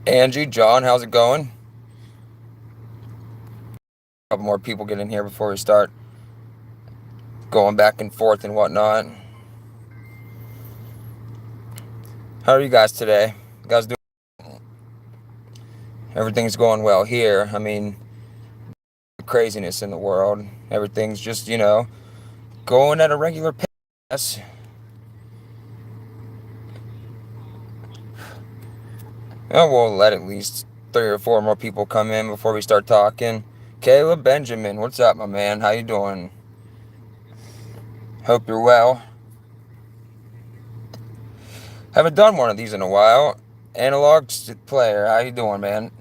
Angie, John, how's it going? A couple more people get in here before we start going back and forth and whatnot. How are you guys today? You guys doing? Everything's going well here. I mean, craziness in the world. Everything's just, going at a regular pace. Oh, we'll let at least 3 or 4 more people come in before we start talking. Caleb Benjamin, what's up, my man? How you doing? Hope you're well. Haven't done one of these in a while. Analog player, how you doing, man?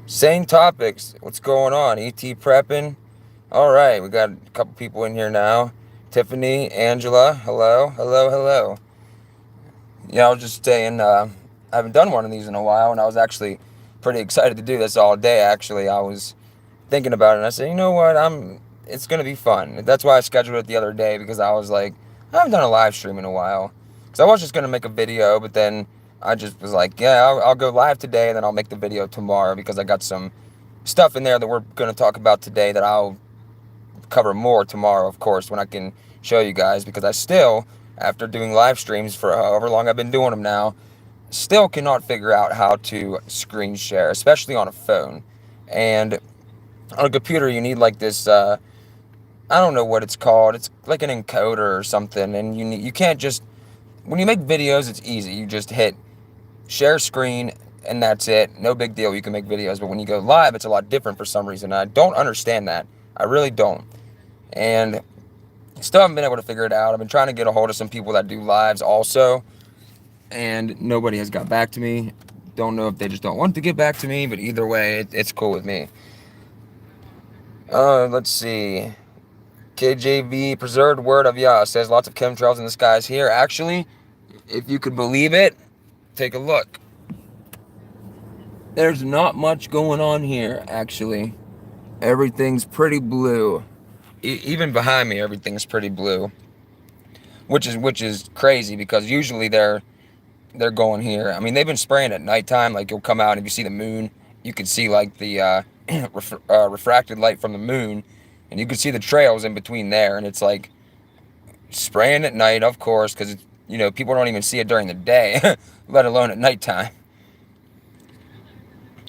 Same topics. What's going on? ET prepping. All right, we got a couple people in here now. Tiffany, Angela, hello, hello, hello. Yeah, I was just saying, I haven't done one of these in a while, and I was actually pretty excited to do this all day. Actually, I was thinking about it, and I said, you know what, it's gonna be fun. That's why I scheduled it the other day, because I was like, I haven't done a live stream in a while. Because I was just gonna make a video, but then I just was like, yeah, I'll go live today, and then I'll make the video tomorrow, because I got some stuff in there that we're gonna talk about today that I'll cover more tomorrow, of course, when I can show you guys, because I still, after doing live streams for however long I've been doing them now, still cannot figure out how to screen share, especially on a phone. And on a computer, you need like this, I don't know what it's called. It's like an encoder or something. And you can't just, when you make videos, it's easy. You just hit share screen and that's it. No big deal. You can make videos. But when you go live, it's a lot different for some reason. I don't understand that. I really don't. And still haven't been able to figure it out. I've been trying to get a hold of some people that do lives also, and nobody has got back to me. Don't know if they just don't want to get back to me, but either way, it's cool with me. Let's see. KJV, preserved word of Yah, says lots of chemtrails in the skies here. Actually, if you could believe it, take a look. There's not much going on here, actually. Everything's pretty blue. Even behind me, everything's pretty blue. Which is crazy, because usually they're going here. I mean, they've been spraying at nighttime. Like, you'll come out and if you see the moon, you can see like the refracted light from the moon, and you can see the trails in between there. And it's like spraying at night, of course, because people don't even see it during the day, let alone at nighttime.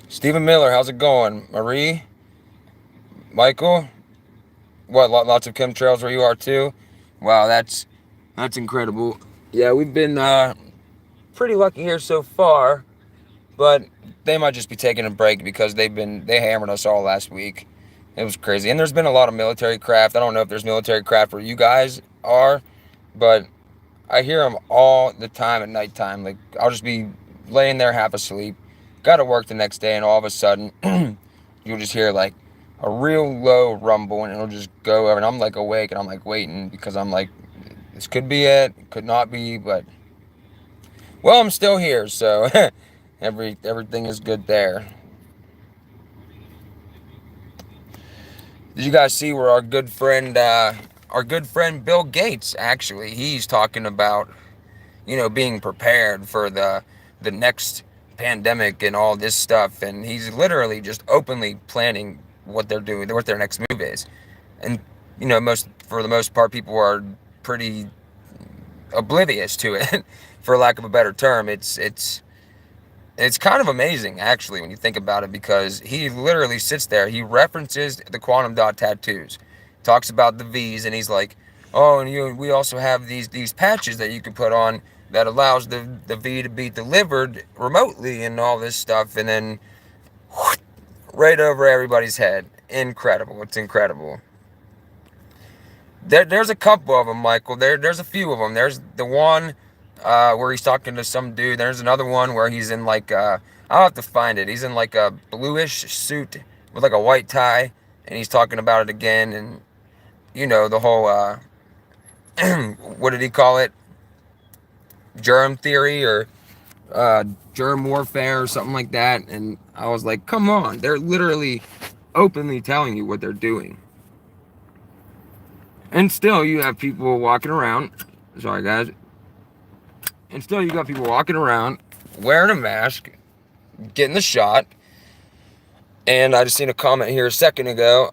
Stephen Miller, how's it going? Marie, Michael, what? Lots of chemtrails where you are too? Wow, that's incredible. Yeah, we've been pretty lucky here so far, but they might just be taking a break because they hammered us all last week. It was crazy. And there's been a lot of military craft. I don't know if there's military craft where you guys are, but I hear them all the time at nighttime. Like, I'll just be laying there half asleep, got to work the next day, and all of a sudden, you'll just hear like a real low rumble, and it'll just go over, and I'm like awake, and I'm like waiting, because I'm like, this could be it, could not be, but well, I'm still here, so everything is good there. Did you guys see where our good friend Bill Gates, actually, he's talking about, being prepared for the next pandemic and all this stuff, and he's literally just openly planning what they're doing, what their next move is. And for the most part, people are pretty oblivious to it, for lack of a better term. It's kind of amazing, actually, when you think about it, because he literally sits there. He references the quantum dot tattoos, talks about the V's, and he's like, "Oh, and we also have these patches that you can put on that allows the V to be delivered remotely and all this stuff." And then whoosh, right over everybody's head. Incredible! It's incredible. There's a couple of them, Michael. There's a few of them. There's the one where he's talking to some dude. There's another one where he's in like I'll have to find it. He's in like a bluish suit with like a white tie, and he's talking about it again. And the whole what did he call it? Germ theory, or germ warfare, or something like that. And I was like, come on, they're literally openly telling you what they're doing. And still, you have people walking around. Sorry, guys. And still, you got people walking around wearing a mask, getting the shot. And I just seen a comment here a second ago.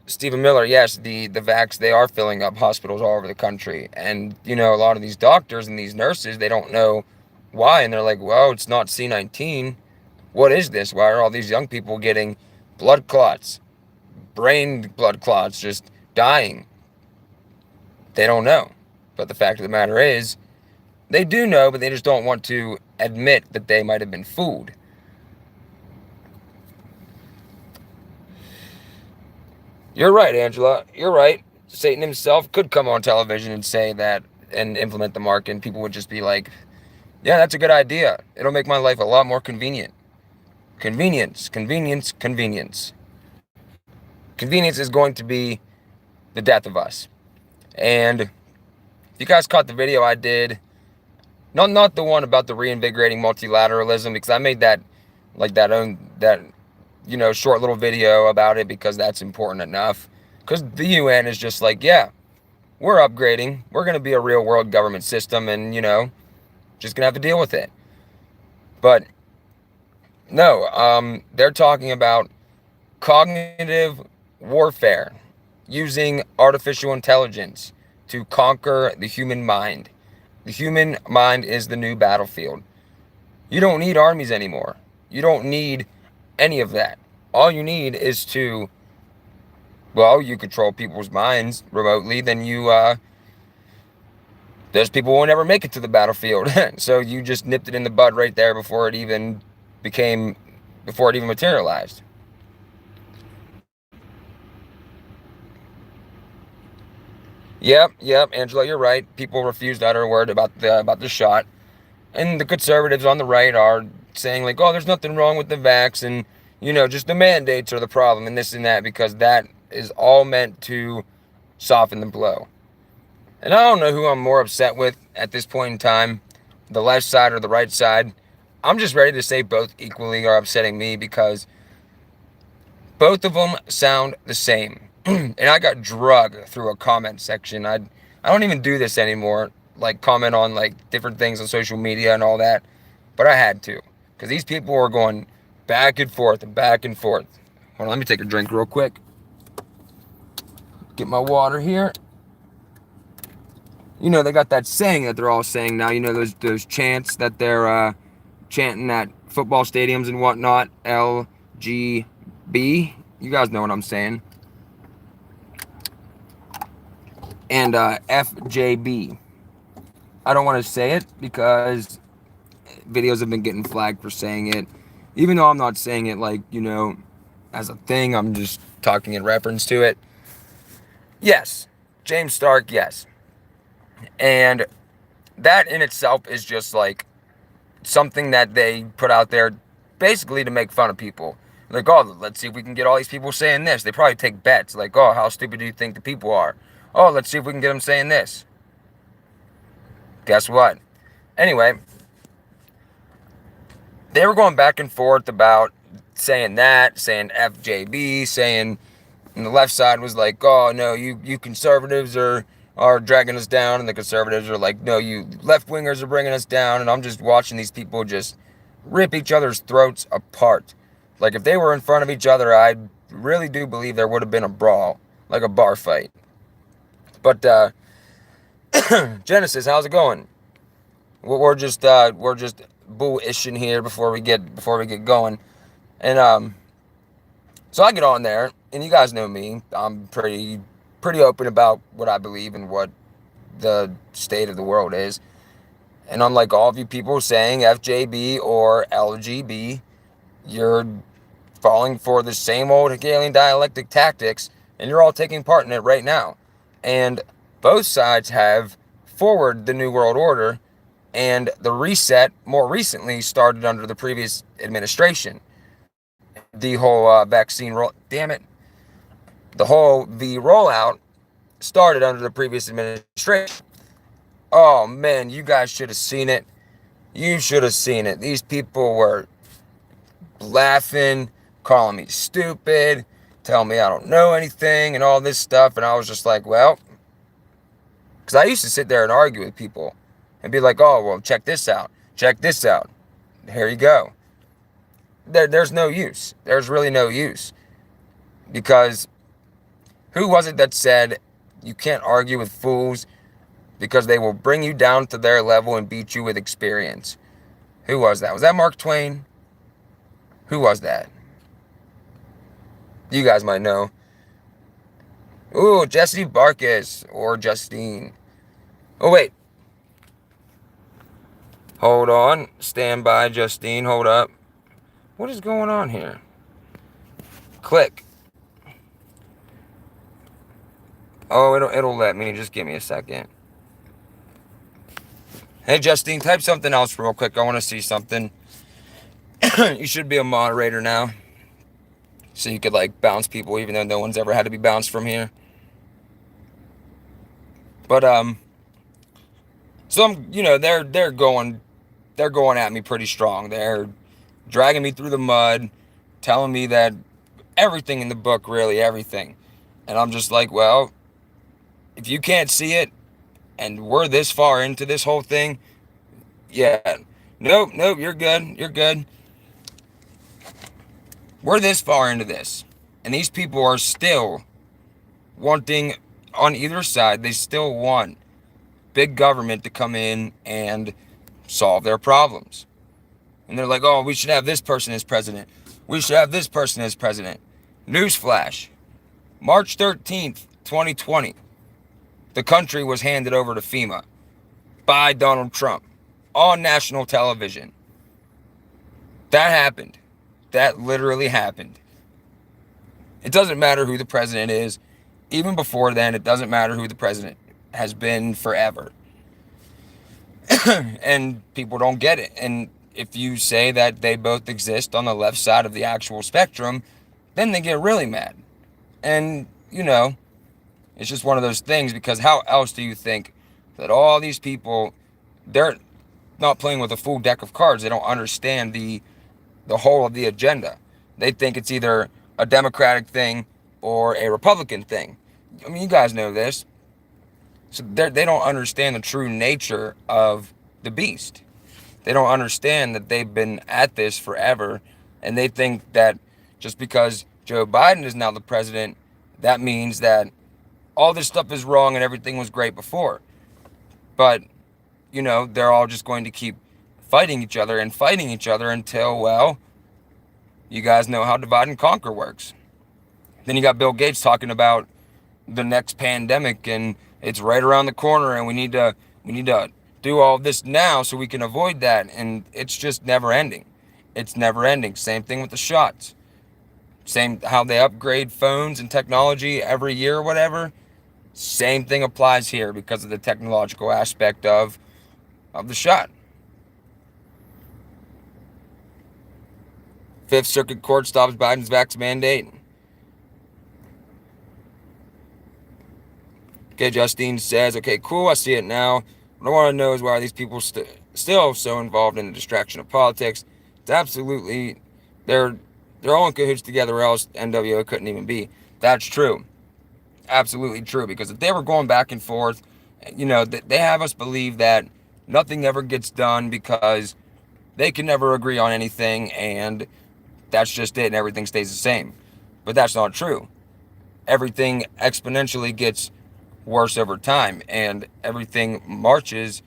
Stephen Miller, yes, the vax, they are filling up hospitals all over the country. And, a lot of these doctors and these nurses, they don't know why. And they're like, well, it's not C-19. What is this? Why are all these young people getting blood clots, brain blood clots, just dying? They don't know. But the fact of the matter is, they do know, but they just don't want to admit that they might have been fooled. You're right, Angela. You're right. Satan himself could come on television and say that and implement the mark, and people would just be like, yeah, that's a good idea. It'll make my life a lot more convenient. Convenience, convenience, convenience. Convenience is going to be the death of us. And if you guys caught the video I did, not the one about the reinvigorating multilateralism, because I made that short little video about it because that's important enough. Because the UN is just like, yeah, we're upgrading. We're going to be a real world government system and, just going to have to deal with it. But no, they're talking about cognitive warfare using artificial intelligence to conquer the human mind. The human mind is the new battlefield. You don't need armies anymore. You don't need any of that. All you need is to, you control people's minds remotely, then those people will never make it to the battlefield. So you just nipped it in the bud right there before it even materialized. Yep, Angela, you're right. People refuse to utter a word about the shot. And the conservatives on the right are saying like, oh, there's nothing wrong with the vax, and just the mandates are the problem and this and that, because that is all meant to soften the blow. And I don't know who I'm more upset with at this point in time, the left side or the right side. I'm just ready to say both equally are upsetting me, because both of them sound the same. And I got drugged through a comment section. I don't even do this anymore, like comment on like different things on social media and all that, but I had to, because these people were going back and forth and back and forth. Hold on, let me take a drink real quick. Get my water here. They got that saying that they're all saying now. Those chants that they're chanting at football stadiums and whatnot. LGB. You guys know what I'm saying. And FJB. I don't want to say it because videos have been getting flagged for saying it. Even though I'm not saying it like, as a thing, I'm just talking in reference to it. Yes, James Stark, yes. And that in itself is just like something that they put out there basically to make fun of people. Like, oh, let's see if we can get all these people saying this. They probably take bets. Like, oh, how stupid do you think the people are? Oh, let's see if we can get them saying this. Guess what? Anyway, they were going back and forth about saying that, saying FJB, saying, and the left side was like, oh, no, you conservatives are dragging us down, and the conservatives are like, no, you left-wingers are bringing us down. And I'm just watching these people just rip each other's throats apart. Like, if they were in front of each other, I really do believe there would have been a brawl, like a bar fight. But Genesis, how's it going? We're just boo-ishing here before we get going. And so I get on there, and you guys know me. I'm pretty open about what I believe and what the state of the world is. And unlike all of you people saying FJB or LGB, you're falling for the same old Hegelian dialectic tactics, and you're all taking part in it right now. And both sides have forwarded the New World Order, and the reset more recently started under the previous administration. The whole vaccine the rollout started under the previous administration. Oh man, you guys should have seen it. You should have seen it. These people were laughing, calling me stupid, telling me I don't know anything and all this stuff. And I was just like, well, because I used to sit there and argue with people and be like, oh, well, check this out. here you go. There's no use. There's really no use. Because who was it that said you can't argue with fools because they will bring you down to their level and beat you with experience? Who was that? Was that Mark Twain? Who was that? You guys might know. Ooh, Jesse Barkis or Justine. Oh, wait. Hold on. Stand by, Justine. Hold up. What is going on here? Click. Oh, it'll let me. Just give me a second. Hey, Justine, type something else real quick. I want to see something. You should be a moderator now. So you could, like, bounce people even though no one's ever had to be bounced from here. But, so they're going at me pretty strong. They're dragging me through the mud, telling me that everything in the book, really everything. And I'm just like, well, if you can't see it, and we're this far into this whole thing, yeah, nope, you're good. We're this far into this, and these people are still wanting, on either side, they still want big government to come in and solve their problems. And they're like, oh, we should have this person as president. We should have this person as president. Newsflash. March 13th, 2020. The country was handed over to FEMA by Donald Trump on national television. That happened. That literally happened. It doesn't matter who the president is. Even before then, it doesn't matter who the president has been forever. And people don't get it. And if you say that they both exist on the left side of the actual spectrum, then they get really mad. And, it's just one of those things, because how else do you think that all these people, they're not playing with a full deck of cards. They don't understand the whole of the agenda. They think it's either a Democratic thing or a Republican thing. I mean, you guys know this. So they don't understand the true nature of the beast. They don't understand that they've been at this forever, and they think that just because Joe Biden is now the president, that means that all this stuff is wrong and everything was great before. But, they're all just going to keep fighting each other until, well, you guys know how divide and conquer works. Then you got Bill Gates talking about the next pandemic, and it's right around the corner, and we need to do all this now so we can avoid that. And it's just never ending. It's never ending. Same thing with the shots. Same how they upgrade phones and technology every year or whatever. Same thing applies here because of the technological aspect of the shot. Fifth Circuit Court stops Biden's vax mandate. Okay, Justine says, okay, cool, I see it now. What I want to know is why are these people still so involved in the distraction of politics? It's absolutely, they're all in cahoots together, or else NWO couldn't even be. That's true. Absolutely true, because if they were going back and forth, they have us believe that nothing ever gets done because they can never agree on anything, and that's just it, and everything stays the same. But that's not true. Everything exponentially gets worse over time, and everything marches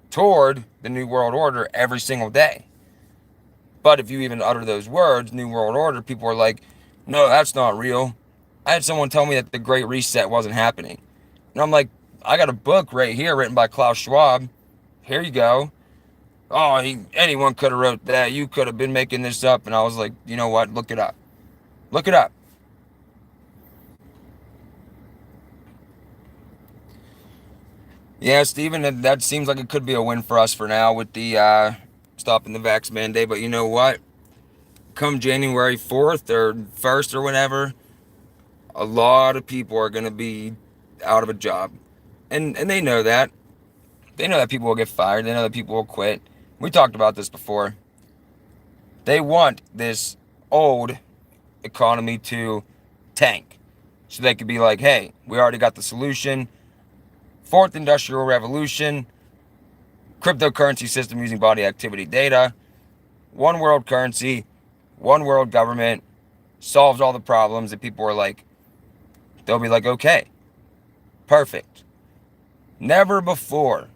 toward the New World Order every single day. But if you even utter those words, New World Order, people are like, no, that's not real. I had someone tell me that the Great Reset wasn't happening. And I'm like, I got a book right here written by Klaus Schwab. Here you go. Oh, anyone could have wrote that. You could have been making this up. And I was like, you know what? Look it up. Look it up. Yeah, Stephen, that seems like it could be a win for us for now with the stopping the vax mandate. But you know what? Come January 4th or 1st or whatever, a lot of people are going to be out of a job. And they know that. They know that people will get fired. They know that people will quit. We talked about this before. They want this old economy to tank. So they could be like, hey, we already got the solution. Fourth Industrial Revolution. Cryptocurrency system using body activity data. one world currency, one world government solves all the problems, and people are like, they'll be like, okay, perfect. Never before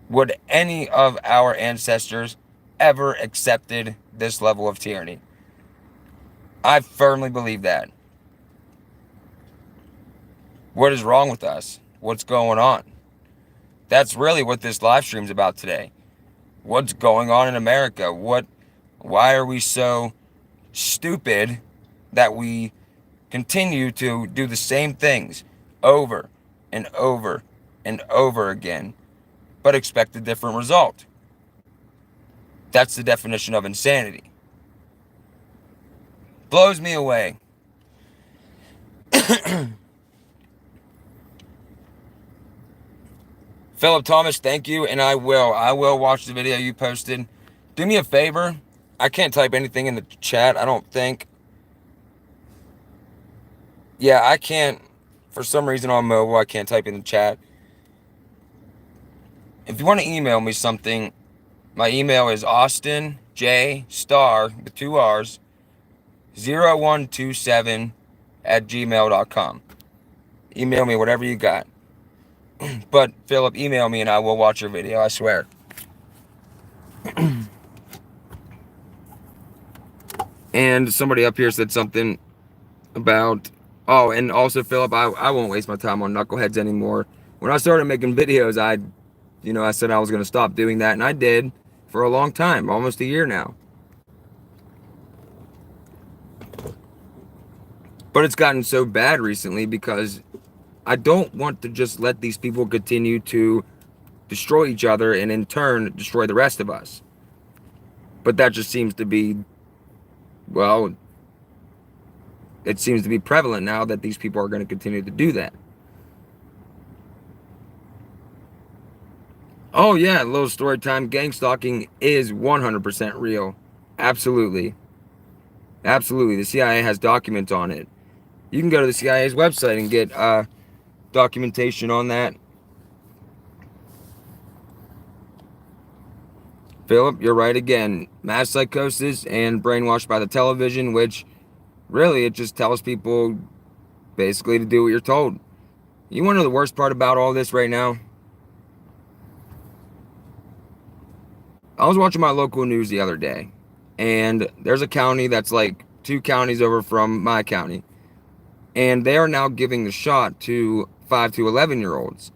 would any of our ancestors ever accepted this level of tyranny. I firmly believe that. What is wrong with us? What's going on? That's really what this live stream's about today. What's going on in America? Why are we so stupid that we continue to do the same things over and over and over again, but expect a different result? That's the definition of insanity. Blows me away. Philip Thomas, thank you, and I will watch the video you posted. Do me a favor. I can't type anything in the chat, I don't think. Yeah, I can't. For some reason on mobile, I can't type in the chat. If you want to email me something, my email is Austin J Star with 2 R's 0127 at gmail.com. Email me whatever you got. But Philip, email me and I will watch your video, I swear. And somebody up here said something about, oh, and also Philip, I won't waste my time on knuckleheads anymore. When I started making videos, I said I was going to stop doing that, and I did for a long time, almost a year now. But it's gotten so bad recently because I don't want to just let these people continue to destroy each other and in turn destroy the rest of us. But that just seems to be, well, it seems to be prevalent now that these people are going to continue to do that. Oh yeah, little story time. Gang stalking is 100% real. Absolutely. Absolutely. The CIA has documents on it. You can go to the CIA's website and get documentation on that. Philip, you're right again. Mass psychosis and brainwashed by the television, which really it just tells people basically to do what you're told. You want to know the worst part about all this right now? I was watching my local news the other day, and there's a county that's like 2 counties over from my county, and they are now giving the shot to 5 to 11-year-olds.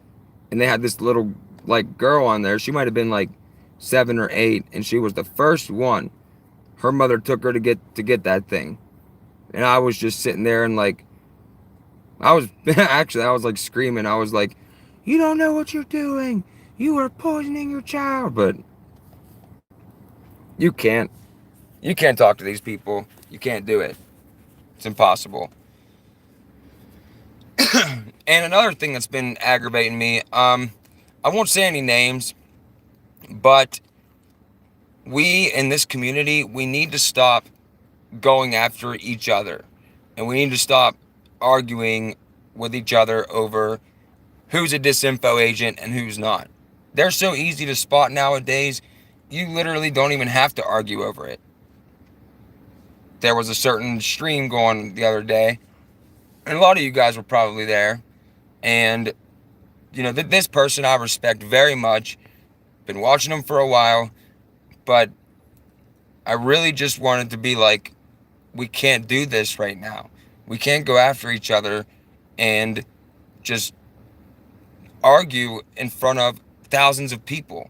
And they had this little like girl on there. She might have been like 7 or 8, and she was the first one. Her mother took her to get that thing, and I was just sitting there and like, I was like screaming. I was like, "You don't know what you're doing. You are poisoning your child." But you can't talk to these people. You can't do it. It's impossible. And another thing that's been aggravating me, I won't say any names, but we in this community, we need to stop going after each other, and we need to stop arguing with each other over who's a disinfo agent and who's not. They're so easy to spot nowadays, you literally don't even have to argue over it. There was a certain stream going the other day, and a lot of you guys were probably there, and this person I respect very much, been watching him for a while, but I really just wanted to be like, we can't do this right now. We can't go after each other and just argue in front of thousands of people.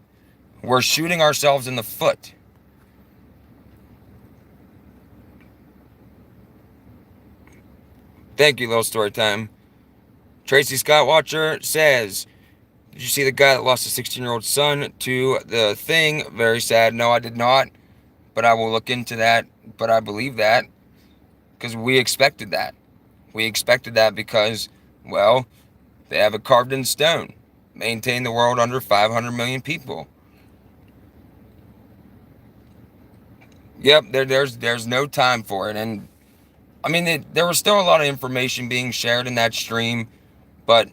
We're shooting ourselves in the foot. Thank you, little story time. Tracy Scott Watcher says, did you see the guy that lost a 16-year-old son to the thing? Very sad. No, I did not, but I will look into that. But I believe that because we expected that. We expected that because, well, they have it carved in stone. Maintain the world under 500 million people. Yep, there's no time for it. And I mean, there was still a lot of information being shared in that stream, but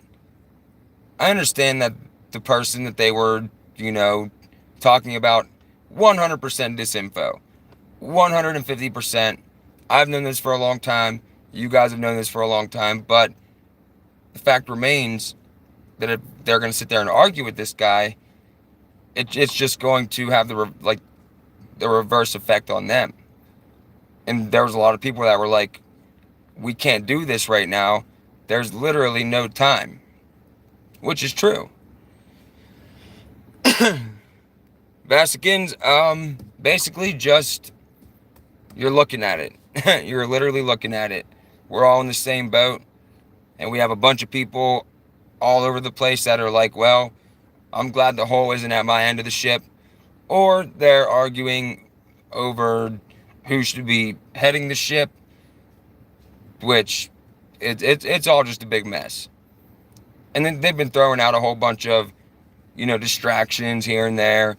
I understand that the person that they were, talking about 100% disinfo. 150%. I've known this for a long time. You guys have known this for a long time. But the fact remains that if they're going to sit there and argue with this guy, it's just going to have the reverse effect on them. And there was a lot of people that were like, we can't do this right now. There's literally no time. Which is true. Vasikins, basically just, you're looking at it. You're literally looking at it. We're all in the same boat. And we have a bunch of people all over the place that are like, well, I'm glad the hole isn't at my end of the ship. Or they're arguing over who should be heading the ship, which it's all just a big mess. And then they've been throwing out a whole bunch of, distractions here and there.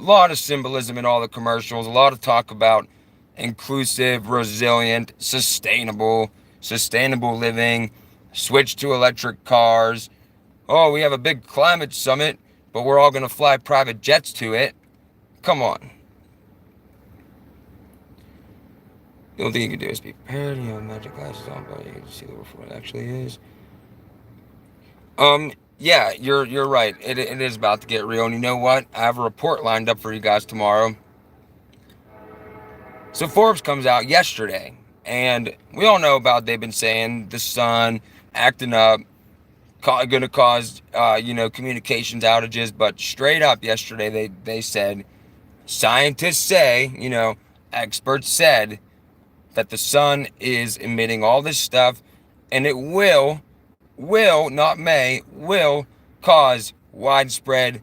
A lot of symbolism in all the commercials. A lot of talk about inclusive, resilient, sustainable living, switch to electric cars. Oh, we have a big climate summit, but we're all going to fly private jets to it. Come on. The only thing you can do is be prepared. You have magic glasses on, but you can see the before it actually is. Yeah, you're right. It is about to get real. And you know what? I have a report lined up for you guys tomorrow. So Forbes comes out yesterday, and we all know about, they've been saying the sun acting up, going to cause communications outages. But straight up yesterday, they said, scientists say, experts said that the sun is emitting all this stuff, and it will, not may, will cause widespread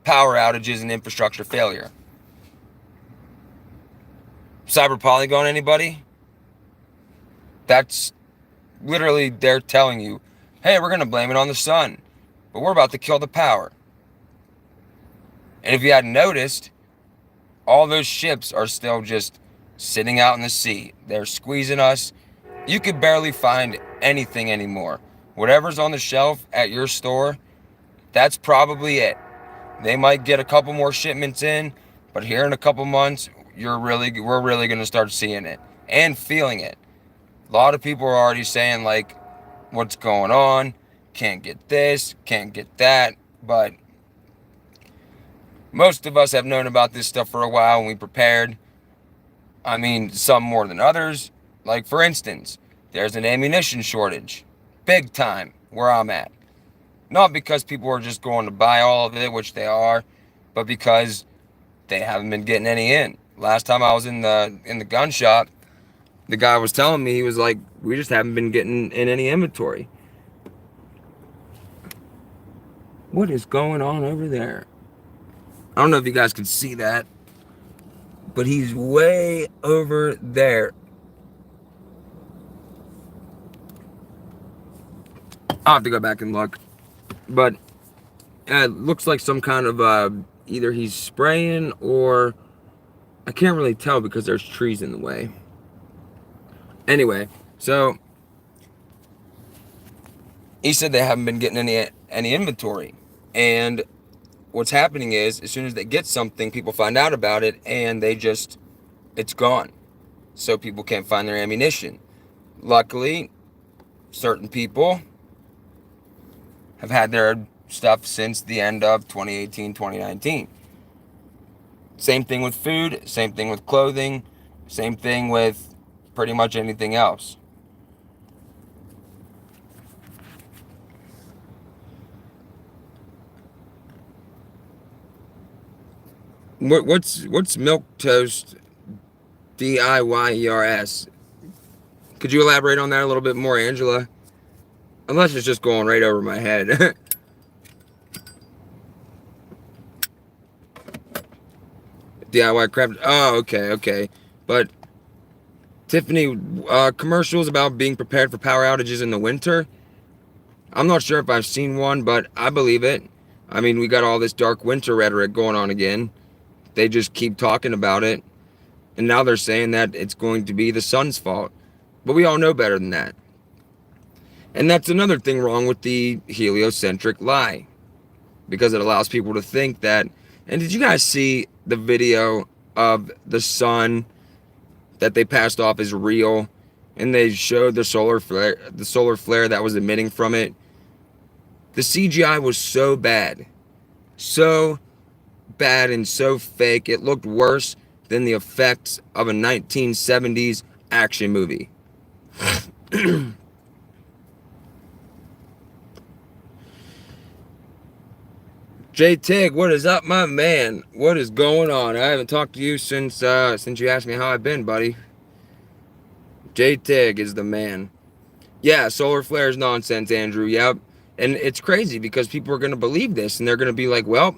power outages and infrastructure failure. Cyber Polygon, anybody? That's literally, they're telling you, hey, we're going to blame it on the sun, but we're about to kill the power. And if you hadn't noticed, all those ships are still just sitting out in the sea. They're squeezing us. You could barely find anything anymore. Whatever's on the shelf at your store, that's probably it. They might get a couple more shipments in, but here in a couple months, we're really going to start seeing it and feeling it. A lot of people are already saying, like, what's going on? Can't get this, can't get that. But most of us have known about this stuff for a while, and we prepared. I mean, some more than others. Like, for instance, there's an ammunition shortage. Big time where I'm at. Not because people are just going to buy all of it, which they are, but because they haven't been getting any in. Last time I was in the gun shop, the guy was telling me, he was like, we just haven't been getting in any inventory. What is going on over there? I don't know if you guys can see that, but he's way over there. I'll have to go back and look. But it looks like some kind of, either he's spraying or, I can't really tell because there's trees in the way. Anyway, so he said they haven't been getting any inventory. And what's happening is, as soon as they get something, people find out about it, and it's gone. So people can't find their ammunition. Luckily, certain people have had their stuff since the end of 2018, 2019. Same thing with food, same thing with clothing, same thing with pretty much anything else. What's milk toast DIYERS? Could you elaborate on that a little bit more, Angela? Unless it's just going right over my head. DIY craft. Oh, okay. But Tiffany, commercials about being prepared for power outages in the winter. I'm not sure if I've seen one, but I believe it. I mean, we got all this dark winter rhetoric going on again. They just keep talking about it. And now they're saying that it's going to be the sun's fault. But we all know better than that. And that's another thing wrong with the heliocentric lie. Because it allows people to think that And did you guys see the video of the sun that they passed off as real? And they showed the solar flare that was emitting from it. The CGI was so bad. So bad and so fake. It looked worse than the effects of a 1970s action movie. J Tig, what is up, my man? What is going on? I haven't talked to you since you asked me how I've been, buddy. J Tig is the man. Yeah, solar flares nonsense, Andrew. Yep. And it's crazy because people are going to believe this and they're going to be like, well,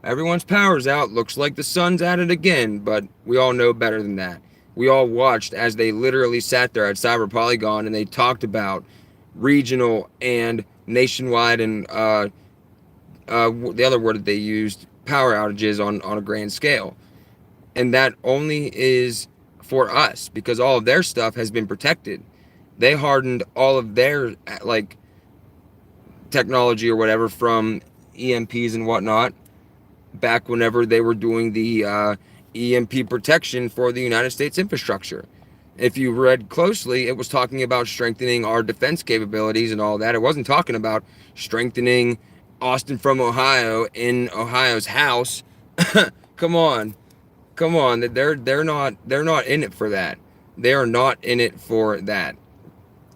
everyone's power's out. Looks like the sun's at it again. But we all know better than that. We all watched as they literally sat there at Cyber Polygon and they talked about regional and nationwide and the other word that they used, power outages on a grand scale. And that only is for us because all of their stuff has been protected. They hardened all of their like technology or whatever from EMPs and whatnot back whenever they were doing the EMP protection for the United States infrastructure. If you read closely, it was talking about strengthening our defense capabilities and all that. It wasn't talking about strengthening Austin from Ohio in Ohio's house. Come on. Come on. They're not in it for that. They are not in it for that.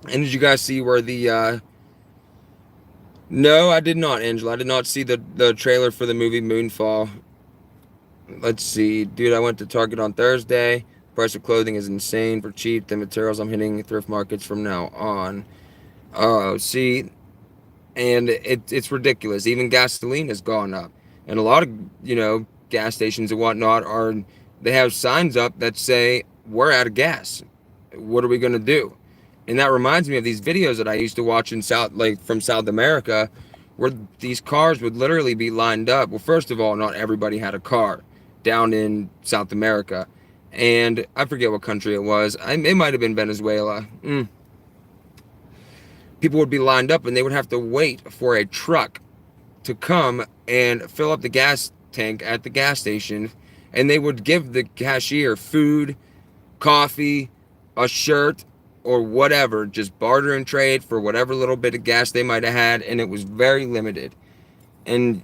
And did you guys see where the no, I did not, Angela. I did not see the trailer for the movie Moonfall. Let's see. Dude, I went to Target on Thursday. Price of clothing is insane for cheap. The materials I'm hitting thrift markets from now on. Oh, see, and it's ridiculous. Even gasoline has gone up. And a lot of, gas stations and whatnot they have signs up that say, we're out of gas. What are we going to do? And that reminds me of these videos that I used to watch from South America, where these cars would literally be lined up. Well, first of all, not everybody had a car down in South America. And I forget what country it was. It might have been Venezuela. People would be lined up and they would have to wait for a truck to come and fill up the gas tank at the gas station. And they would give the cashier food, coffee, a shirt, or whatever, just barter and trade for whatever little bit of gas they might have had, and it was very limited. And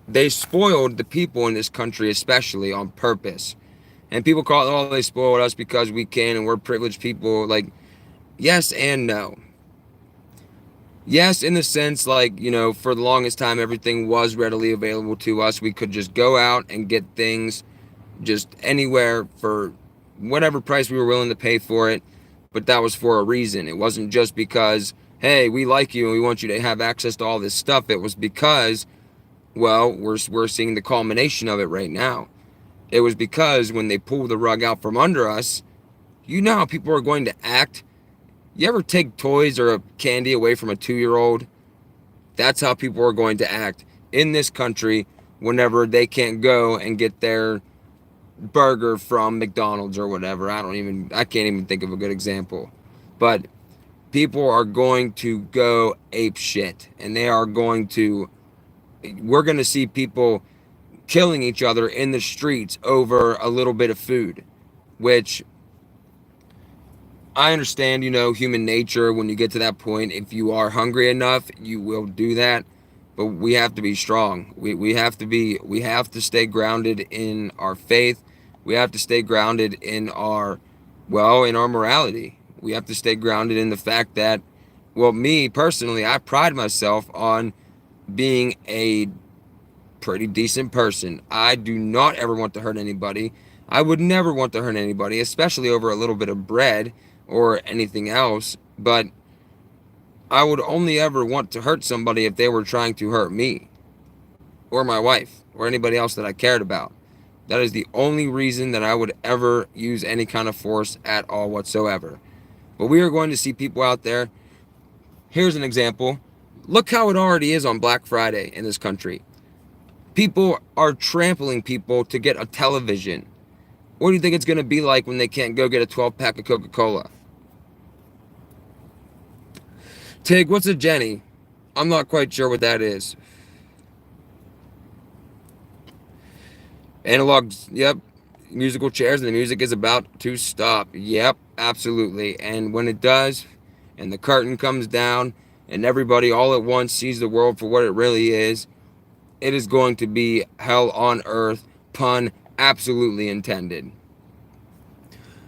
they spoiled the people in this country, especially on purpose. And people call it, oh, they spoiled us because we can and we're privileged people. Like, yes and no. Yes, in the sense, like, for the longest time, everything was readily available to us. We could just go out and get things just anywhere for whatever price we were willing to pay for it. But that was for a reason. It wasn't just because, hey, we like you and we want you to have access to all this stuff. It was because, well, we're seeing the culmination of it right now. It was because when they pull the rug out from under us, you know how people are going to act. You ever take toys or a candy away from a 2-year-old? That's how people are going to act in this country whenever they can't go and get their burger from McDonald's or whatever. I can't even think of a good example. But people are going to go ape shit, and we're going to see people killing each other in the streets over a little bit of food, which I understand, human nature. When you get to that point, if you are hungry enough, you will do that. But we have to be strong. We have to stay grounded in our faith. We have to stay grounded in our morality. We have to stay grounded in the fact that, me personally, I pride myself on being a pretty decent person. I do not ever want to hurt anybody. I would never want to hurt anybody, especially over a little bit of bread or anything else. But I would only ever want to hurt somebody if they were trying to hurt me or my wife or anybody else that I cared about. That is the only reason that I would ever use any kind of force at all whatsoever. But we are going to see people out there. Here's an example. Look how it already is on Black Friday in this country. People are trampling people to get a television. What do you think it's going to be like when they can't go get a 12-pack of Coca-Cola? Tig, what's a Jenny? I'm not quite sure what that is. Analogs, yep. Musical chairs, and the music is about to stop. Yep, absolutely. And when it does, and the curtain comes down, and everybody all at once sees the world for what it really is, it is going to be hell on earth, pun absolutely intended.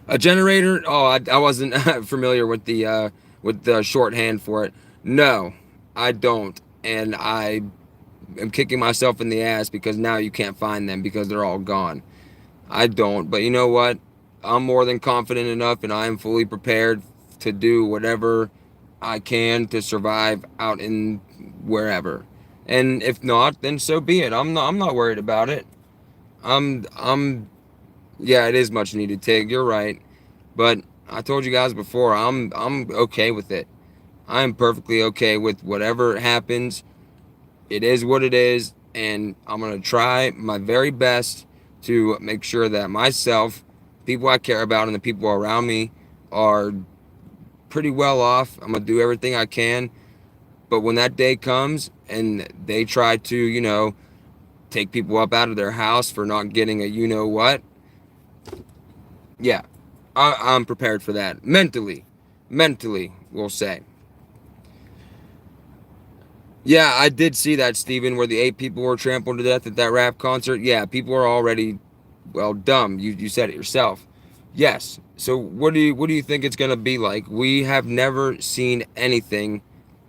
A generator? Oh, I wasn't familiar with the shorthand for it. No, I don't, and I am kicking myself in the ass because now you can't find them because they're all gone. I don't, but you know what? I'm more than confident enough, and I am fully prepared to do whatever I can to survive out in wherever. And if not, then so be it. I'm not worried about it. I'm yeah, it is much needed, Tig. You're right. But I told you guys before, I'm okay with it. I'm perfectly okay with whatever happens. It is what it is, and I'm going to try my very best to make sure that myself, people I care about, and the people around me are pretty well off. I'm going to do everything I can. But when that day comes and they try to, take people up out of their house for not getting a you know what, yeah, I'm prepared for that. Mentally, we'll say. Yeah, I did see that, Steven, where the 8 people were trampled to death at that rap concert. Yeah, people are already, well, dumb. You said it yourself. Yes. So what do you think it's gonna be like? We have never seen anything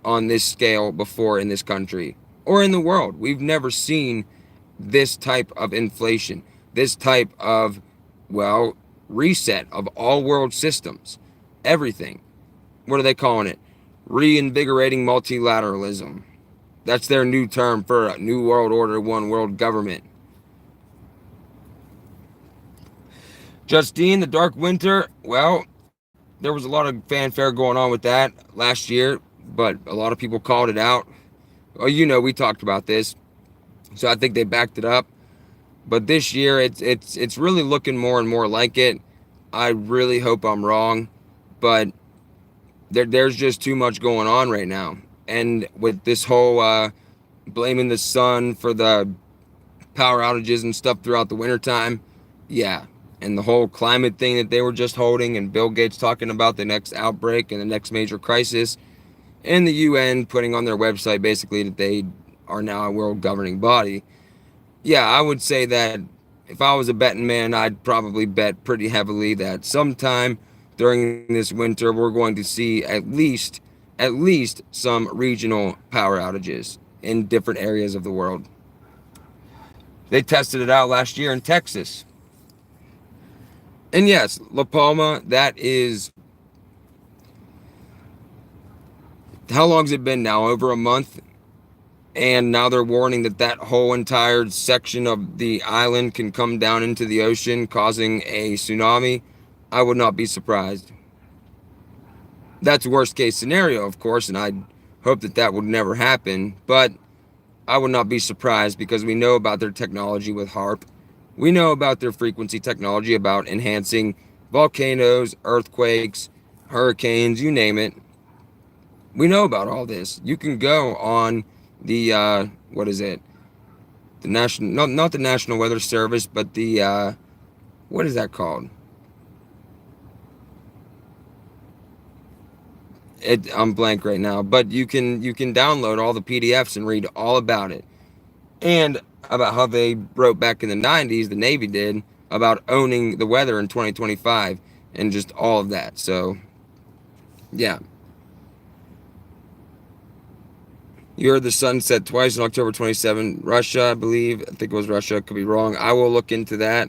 on this scale before in this country or in the world. We've never seen this type of inflation, this type of, well, reset of all world systems, everything. What are they calling it? Reinvigorating multilateralism. That's their new term for a new world order, one world government. Justine, the Dark Winter. Well, there was a lot of fanfare going on with that last year, but a lot of people called it out. Well, we talked about this, so I think they backed it up. But this year, it's really looking more and more like it. I really hope I'm wrong, but there's just too much going on right now, and with this whole blaming the sun for the power outages and stuff throughout the wintertime. Yeah. And the whole climate thing that they were just holding, and Bill Gates talking about the next outbreak and the next major crisis, and the UN putting on their website basically that they are now a world governing body. Yeah, I would say that if I was a betting man, I'd probably bet pretty heavily that sometime during this winter we're going to see at least some regional power outages in different areas of the world. They tested it out last year in Texas. And yes, La Palma, that is, how long's it been now? Over a month? And now they're warning that that whole entire section of the island can come down into the ocean, causing a tsunami. I would not be surprised. That's worst case scenario, of course, and I hope that that would never happen. But I would not be surprised because we know about their technology with HAARP. We know about their frequency technology about enhancing volcanoes, earthquakes, hurricanes, you name it. We know about all this. You can go on the, what is it? The national, not the National Weather Service, but the, what is that called? I'm blank right now, but you can download all the PDFs and read all about it. And about how they wrote back in the 90s, the Navy did, about owning the weather in 2025 and just all of that. So, yeah. You heard the sun set twice on October 27. Russia, I believe. I think it was Russia. Could be wrong. I will look into that.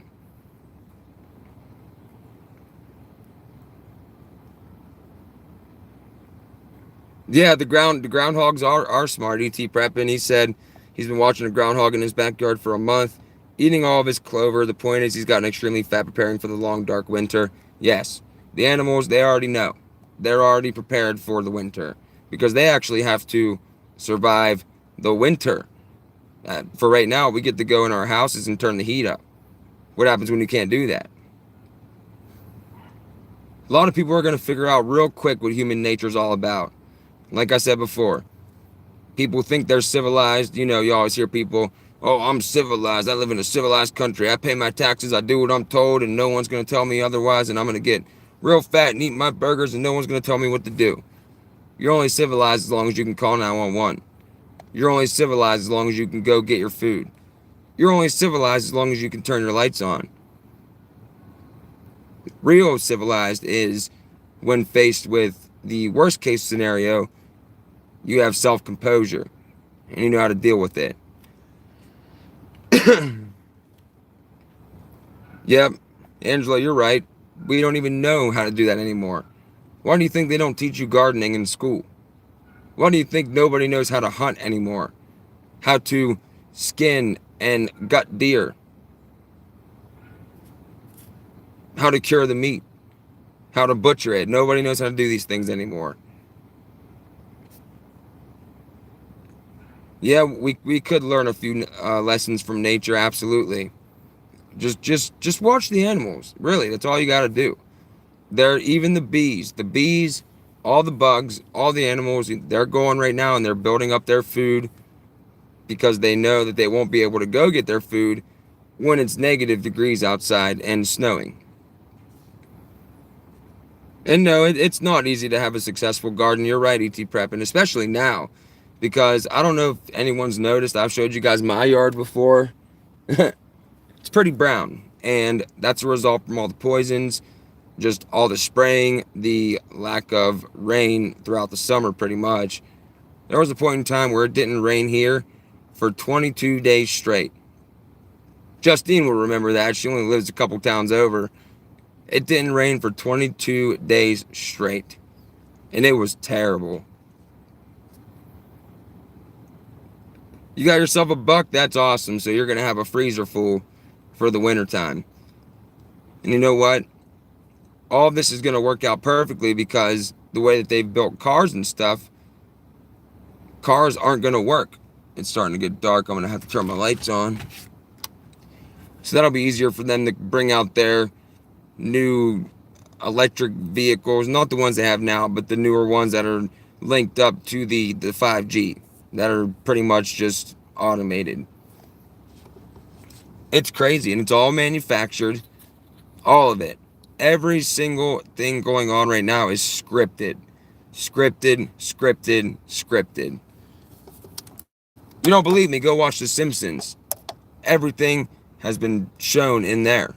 Yeah, the groundhogs are smart. ET Preppin, he said he's been watching a groundhog in his backyard for a month, eating all of his clover. The point is he's gotten extremely fat preparing for the long, dark winter. Yes, the animals, they already know. They're already prepared for the winter because they actually have to survive the winter. For right now, we get to go in our houses and turn the heat up. What happens when you can't do that? A lot of people are going to figure out real quick what human nature is all about. Like I said before, people think they're civilized. You always hear people, Oh, I'm civilized. I live in a civilized country. I pay my taxes. I do what I'm told, and no one's going to tell me otherwise. And I'm going to get real fat and eat my burgers, and no one's going to tell me what to do. You're only civilized as long as you can call 911. You're only civilized as long as you can go get your food. You're only civilized as long as you can turn your lights on. Real civilized is when faced with the worst case scenario, you have self-composure and you know how to deal with it. Yep, Angela, you're right. We don't even know how to do that anymore. Why do you think they don't teach you gardening in school? Why do you think nobody knows how to hunt anymore? How to skin and gut deer? How to cure the meat? How to butcher it? Nobody knows how to do these things anymore. Yeah, we could learn a few lessons from nature, absolutely. Just watch the animals. Really, that's all you got to do. They're even the bees, all the bugs, all the animals. They're going right now and they're building up their food because they know that they won't be able to go get their food when it's negative degrees outside and snowing. And no, it's not easy to have a successful garden. You're right, ET Prep, and especially now, because I don't know if anyone's noticed. I've showed you guys my yard before. It's pretty brown, and that's a result from all the poisons, just all the spraying, the lack of rain throughout the summer, pretty much. There was a point in time where it didn't rain here for 22 days straight. Justine will remember that. She only lives a couple towns over. It didn't rain for 22 days straight, and it was terrible. You got yourself a buck, that's awesome. So you're going to have a freezer full for the wintertime. And you know what? All this is going to work out perfectly because the way that they've built cars and stuff, cars aren't going to work. It's starting to get dark. I'm going to have to turn my lights on. So that'll be easier for them to bring out their new electric vehicles. Not the ones they have now, but the newer ones that are linked up to the 5G. That are pretty much just automated. It's crazy, and it's all manufactured. All of it. Every single thing going on right now is scripted. Scripted, scripted, scripted. You don't believe me? Go watch The Simpsons. Everything has been shown in there.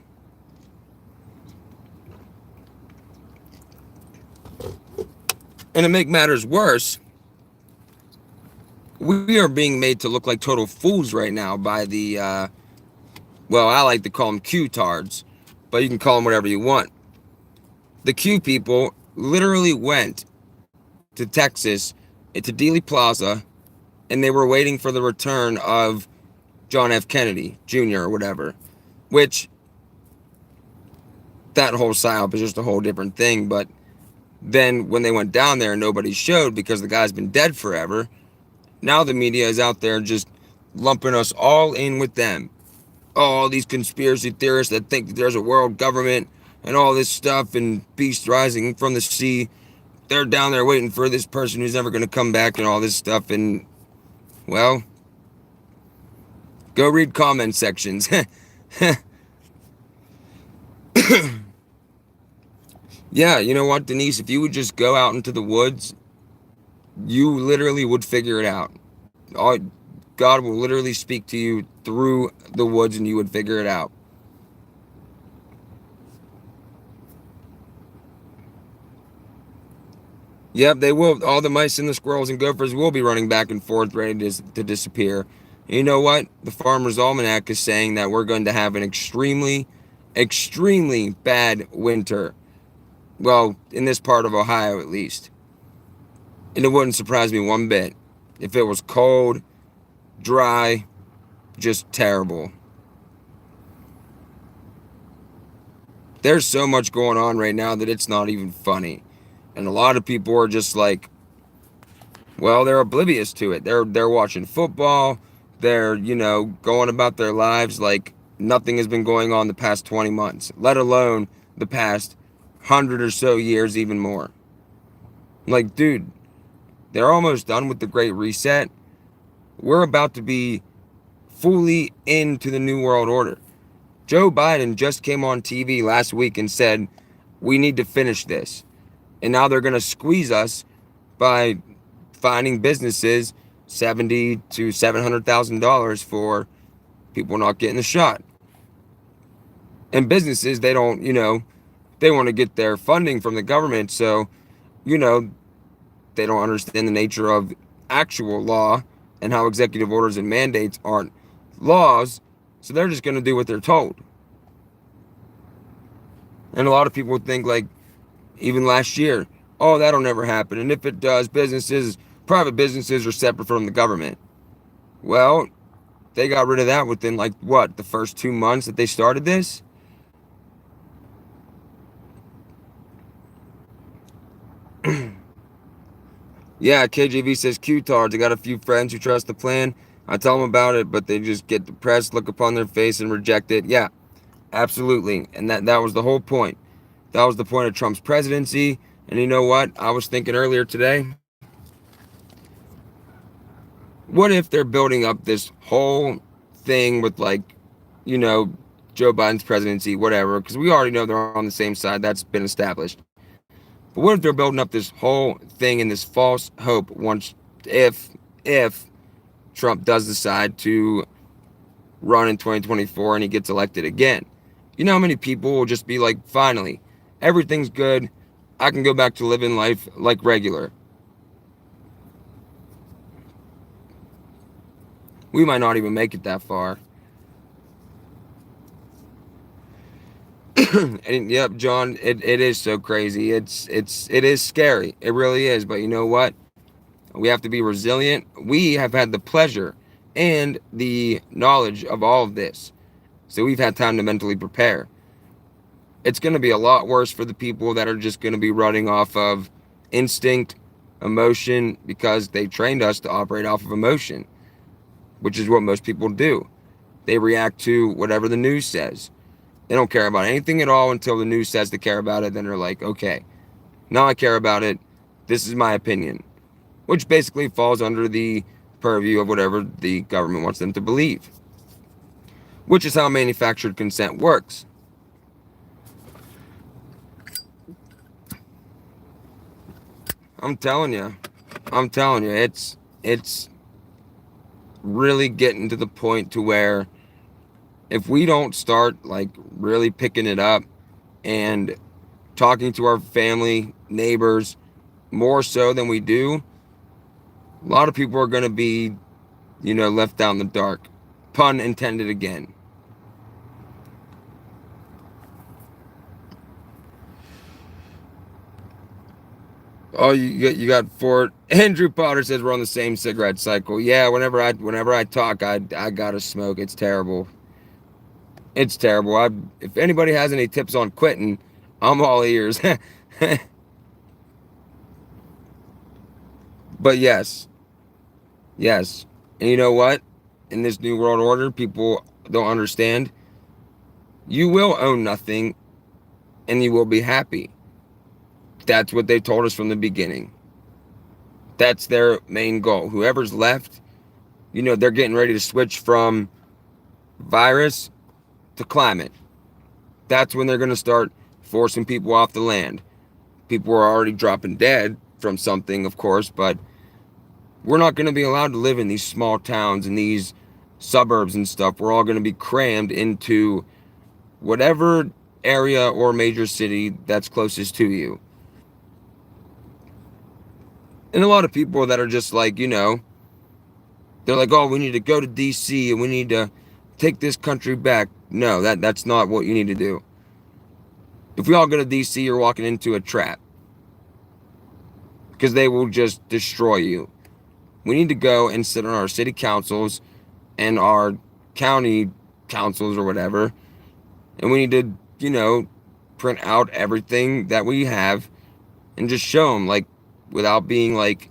And to make matters worse, we are being made to look like total fools right now by the, well, I like to call them Q-tards, but you can call them whatever you want. The Q people literally went to Texas, to Dealey Plaza, and they were waiting for the return of John F. Kennedy Jr. or whatever, which that whole psyop is just a whole different thing. But then when they went down there, nobody showed because the guy's been dead forever. Now the media is out there just lumping us all in with them. All these conspiracy theorists that think that there's a world government and all this stuff and beasts rising from the sea. They're down there waiting for this person who's never going to come back and all this stuff. And, well, go read comment sections. Yeah, you know what, Denise? If you would just go out into the woods, you literally would figure it out. God will literally speak to you through the woods and you would figure it out. Yep, they will. All the mice and the squirrels and gophers will be running back and forth ready to disappear. And you know what? The Farmer's Almanac is saying that we're going to have an extremely, extremely bad winter. Well, in this part of Ohio at least. And it wouldn't surprise me one bit if it was cold, dry, just terrible. There's so much going on right now that it's not even funny. And a lot of people are just like, well, they're oblivious to it. They're watching football. They're, going about their lives like nothing has been going on the past 20 months, let alone the past 100 or so years, even more. Like, dude, they're almost done with the Great Reset. We're about to be fully into the New World Order. Joe Biden just came on TV last week and said, we need to finish this. And now they're going to squeeze us by fining businesses $70,000 to $700,000 for people not getting the shot. And businesses, they don't, they want to get their funding from the government. So, they don't understand the nature of actual law and how executive orders and mandates aren't laws. So they're just going to do what they're told. And a lot of people would think, like, even last year, oh, that'll never happen. And if it does, private businesses are separate from the government. Well, they got rid of that within, the first 2 months that they started this? Yeah, KJV says, Q-tards. I got a few friends who trust the plan. I tell them about it, but they just get depressed, look upon their face, and reject it. Yeah, absolutely. And that was the whole point. That was the point of Trump's presidency. And you know what? I was thinking earlier today, what if they're building up this whole thing with, Joe Biden's presidency, whatever, because we already know they're on the same side. That's been established. But what if they're building up this whole thing in this false hope if Trump does decide to run in 2024 and he gets elected again? You know how many people will just be like, finally, everything's good. I can go back to living life like regular. We might not even make it that far. And yep, John, it is so crazy. It is scary. It really is. But you know what? We have to be resilient. We have had the pleasure and the knowledge of all of this. So we've had time to mentally prepare. It's going to be a lot worse for the people that are just going to be running off of instinct, emotion, because they trained us to operate off of emotion, which is what most people do. They react to whatever the news says. They don't care about anything at all until the news says to care about it. Then they're like, okay, now I care about it. This is my opinion, which basically falls under the purview of whatever the government wants them to believe, which is how manufactured consent works. I'm telling you, it's really getting to the point to where if we don't start really picking it up and talking to our family, neighbors, more so than we do, a lot of people are going to be, left out in the dark. Pun intended again. Oh, you got Fort. Andrew Potter says we're on the same cigarette cycle. Yeah, whenever I talk, I gotta smoke. It's terrible. It's terrible. If anybody has any tips on quitting, I'm all ears. But yes. And you know what? In this new world order, people don't understand. You will own nothing, and you will be happy. That's what they told us from the beginning. That's their main goal. Whoever's left, they're getting ready to switch from virus to climate. That's when they're going to start forcing people off the land. People are already dropping dead from something, of course, but we're not going to be allowed to live in these small towns and these suburbs and stuff. We're all going to be crammed into whatever area or major city that's closest to you. And a lot of people that are just like, they're like, oh, we need to go to DC and we need to take this country back. No, that's not what you need to do. If we all go to DC, you're walking into a trap, because they will just destroy you. We need to go and sit on our city councils and our county councils or whatever, and we need to, print out everything that we have and just show them, without being like,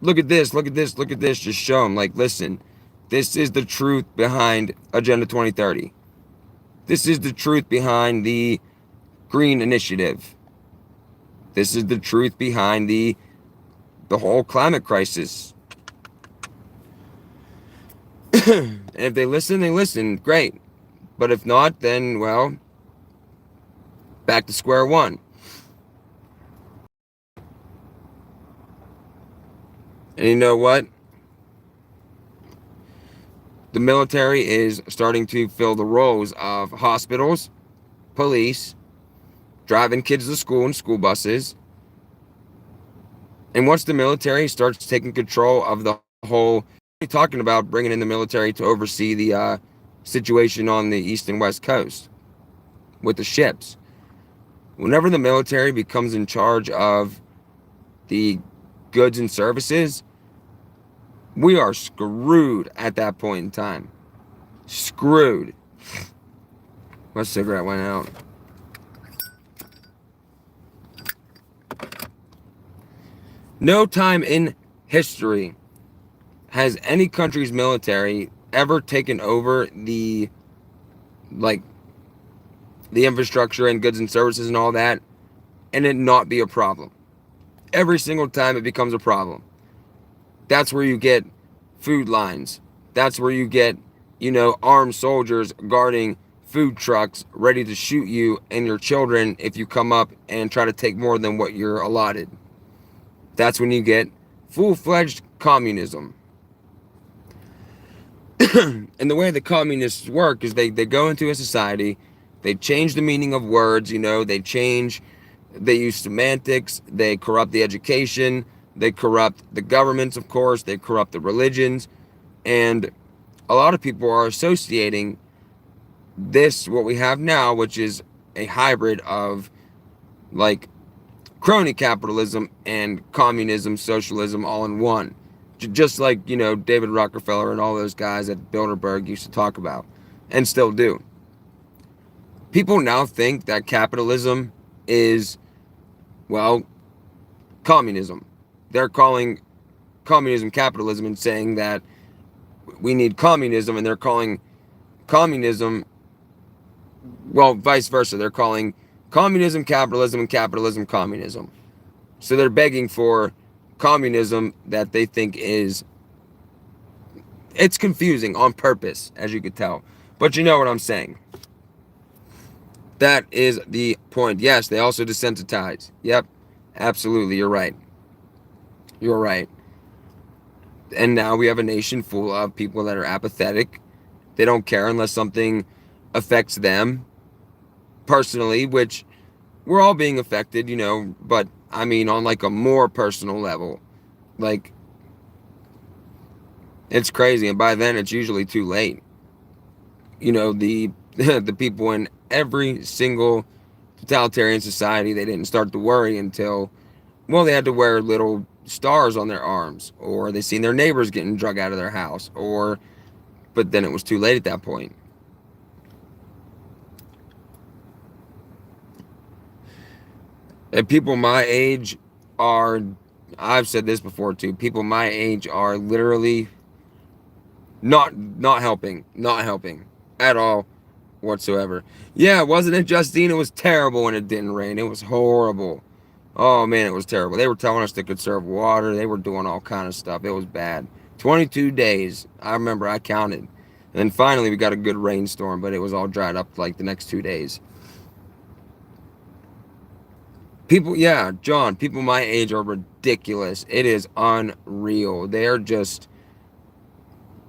look at this, just show them, listen, this is the truth behind Agenda 2030. This is the truth behind the Green Initiative. This is the truth behind the whole climate crisis. And if they listen, great. But if not, then, well, back to square one. And you know what? The military is starting to fill the roles of hospitals, police, driving kids to school in school buses. And once the military starts taking control of the whole, talking about bringing in the military to oversee the situation on the east and west coast with the ships. Whenever the military becomes in charge of the goods and services, we are screwed at that point in time. Screwed. My cigarette went out. No time in history has any country's military ever taken over the like the infrastructure and goods and services and all that and it not be a problem. Every single time it becomes a problem. That's where you get food lines. That's where you get, armed soldiers guarding food trucks ready to shoot you and your children if you come up and try to take more than what you're allotted. That's when you get full-fledged communism. And the way the communists work is they go into a society, they change the meaning of words, they use semantics, they corrupt the education, they corrupt the governments, of course, they corrupt the religions, and a lot of people are associating this, what we have now, which is a hybrid of like crony capitalism and communism, socialism all in one. Just like, David Rockefeller and all those guys at Bilderberg used to talk about and still do. People now think that capitalism is, well, communism. They're calling communism capitalism and saying that we need communism, and they're calling communism, well, vice versa. They're calling communism capitalism and capitalism communism. So they're begging for communism that they think is, it's confusing on purpose, as you could tell. But you know what I'm saying. That is the point. Yes, they also desensitize. Yep, absolutely, you're right. You're right. And now we have a nation full of people that are apathetic. They don't care unless something affects them personally, which we're all being affected, but I mean on like a more personal level. Like, it's crazy, and by then it's usually too late. The the people in every single totalitarian society, they didn't start to worry until, well, they had to wear little stars on their arms, or they seen their neighbors getting drug out of their house, but then it was too late at that point. And people my age are, I've said this before too, people my age are literally not helping at all whatsoever. Yeah, wasn't it, Justine? It was terrible when it didn't rain. It was horrible. Oh man, it was terrible. They were telling us to conserve water. They were doing all kind of stuff. It was bad. 22 days. I remember I counted. And then finally we got a good rainstorm, but it was all dried up like the next 2 days. People, yeah, John, people my age are ridiculous. It is unreal. They're just,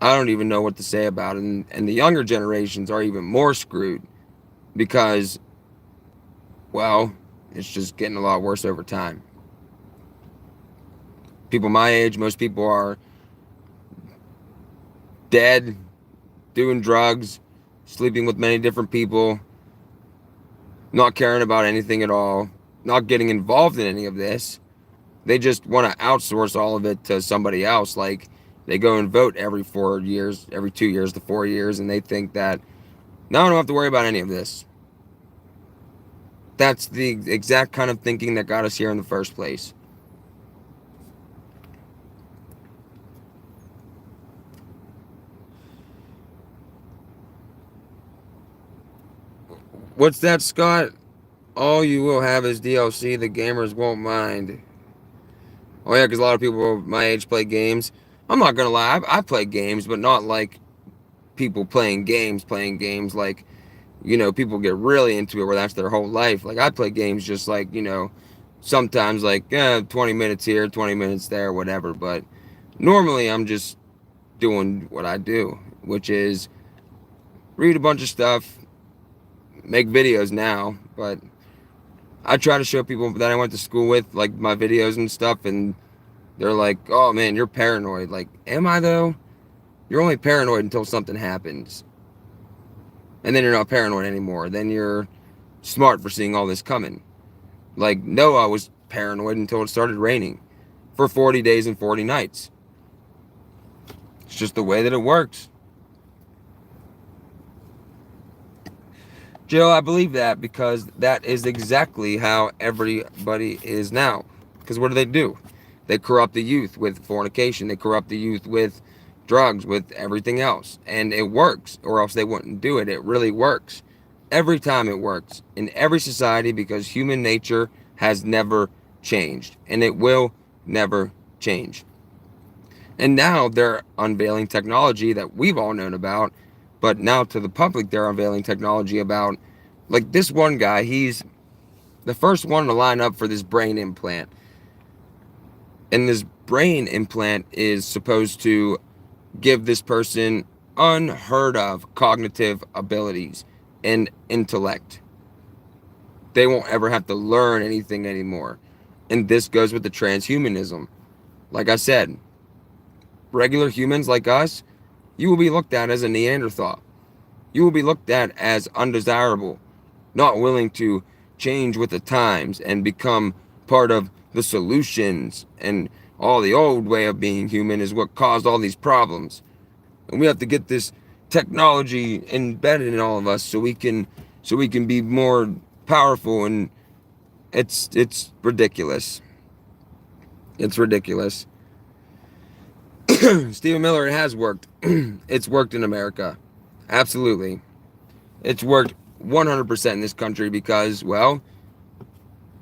I don't even know what to say about it. And the younger generations are even more screwed because, well, it's just getting a lot worse over time. People my age, most people are dead, doing drugs, sleeping with many different people, not caring about anything at all, not getting involved in any of this. They just want to outsource all of it to somebody else. Like, they go and vote every 4 years, every 2 years to 4 years, and they think that, now I don't have to worry about any of this. That's the exact kind of thinking that got us here in the first place. What's that, Scott? All you will have is DLC. The gamers won't mind. Oh yeah, because a lot of people my age play games. I'm not gonna lie, I play games, but not like people playing games like, you know, people get really into it where that's their whole life. Like I play games just like, you know, sometimes like 20 minutes here, 20 minutes there, whatever. But normally I'm just doing what I do, which is read a bunch of stuff, make videos now. But I try to show people that I went to school with like my videos and stuff, and they're like, oh man, you're paranoid. Like, am I though? You're only paranoid until something happens. And then you're not paranoid anymore. Then you're smart for seeing all this coming. Like Noah was paranoid until it started raining for 40 days and 40 nights. It's just the way that it works. Jill, I believe that because that is exactly how everybody is now. Because what do? They corrupt the youth with fornication. They corrupt the youth with drugs, with everything else. And it works, or else they wouldn't do it. It really works. Every time it works in every society because human nature has never changed. And it will never change. And now they're unveiling technology that we've all known about, but now to the public they're unveiling technology about, like this one guy, he's the first one to line up for this brain implant. And this brain implant is supposed to give this person unheard of cognitive abilities and intellect. They won't ever have to learn anything anymore. And this goes with the transhumanism. Like I said, regular humans like us, you will be looked at as a Neanderthal. You will be looked at as undesirable, not willing to change with the times and become part of the solutions. And all the old way of being human is what caused all these problems. And we have to get this technology embedded in all of us so we can be more powerful. And it's ridiculous. It's ridiculous. Stephen Miller, it has worked. It's worked in America. Absolutely. It's worked 100% in this country because, well,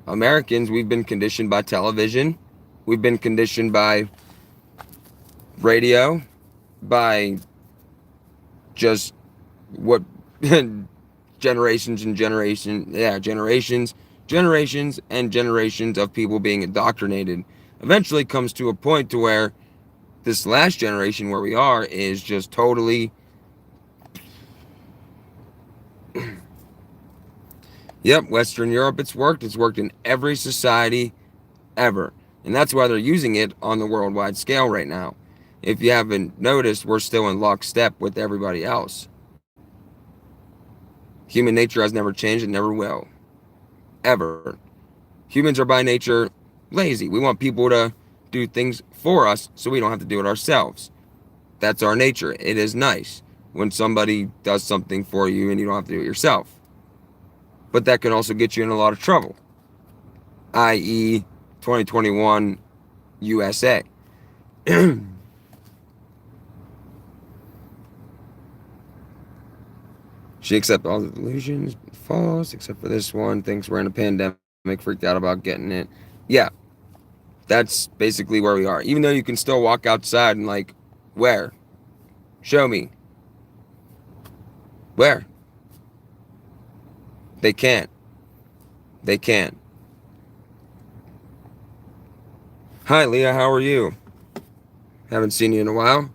Americans, we've been conditioned by television. We've been conditioned by radio, by just what generations and generations of people being indoctrinated. Eventually comes to a point to where this last generation where we are is just totally yep, Western Europe, it's worked in every society ever, and that's why they're using it on the worldwide scale right now. If you haven't noticed, we're still in lockstep with everybody else. Human nature has never changed and never will, ever. Humans are by nature lazy. We want people to do things for us so we don't have to do it ourselves. That's our nature. It is nice when somebody does something for you and you don't have to do it yourself. But that can also get you in a lot of trouble, i.e. 2021 USA. She accepts all the delusions, false, except for this one, thinks we're in a pandemic, freaked out about getting it. Yeah, that's basically where we are. Even though you can still walk outside and like, where? Show me. Where? They can't. They can't. Hi, Leah, how are you? Haven't seen you in a while.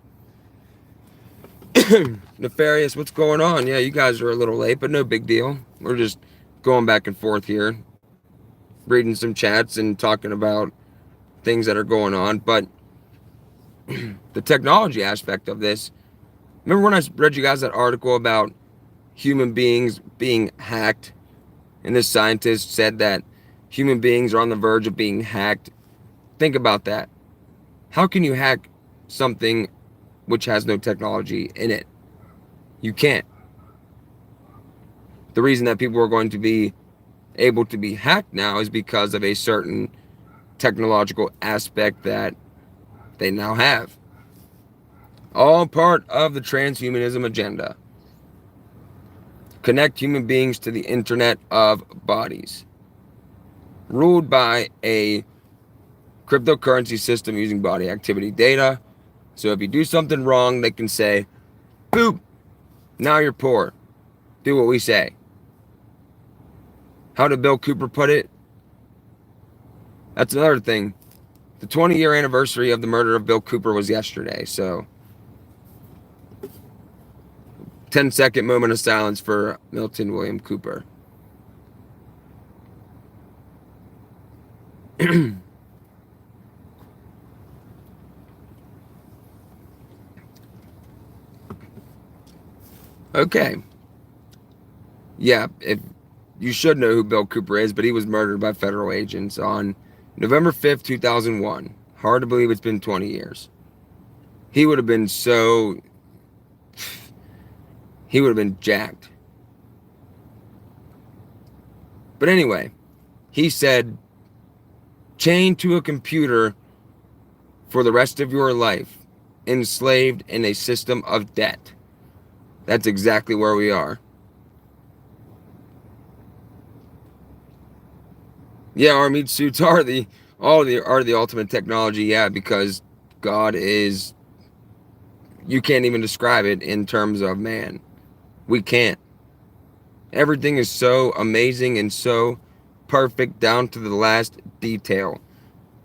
Nefarious, what's going on? Yeah, you guys are a little late, but no big deal. We're just going back and forth here, reading some chats and talking about things that are going on. But the technology aspect of this, remember when I read you guys that article about human beings being hacked? And this scientist said that human beings are on the verge of being hacked. Think about that. How can you hack something which has no technology in it? You can't. The reason that people are going to be able to be hacked now is because of a certain technological aspect that they now have. All part of the transhumanism agenda. Connect human beings to the internet of bodies. Ruled by a cryptocurrency system using body activity data. So if you do something wrong, they can say, boop, Now you're poor. Do what we say. How did Bill Cooper put it? That's another thing. The 20-year anniversary of the murder of Bill Cooper was yesterday, so 10-second moment of silence for Milton William Cooper. Okay. Yeah, if you should know who Bill Cooper is, but he was murdered by federal agents on November 5th, 2001. Hard to believe it's been 20 years. He would have been jacked. But anyway, he said, chained to a computer for the rest of your life, enslaved in a system of debt. That's exactly where we are. Yeah, armored suits are the ultimate technology, yeah, because God is, you can't even describe it in terms of man. We can't. Everything is so amazing and so perfect down to the last detail.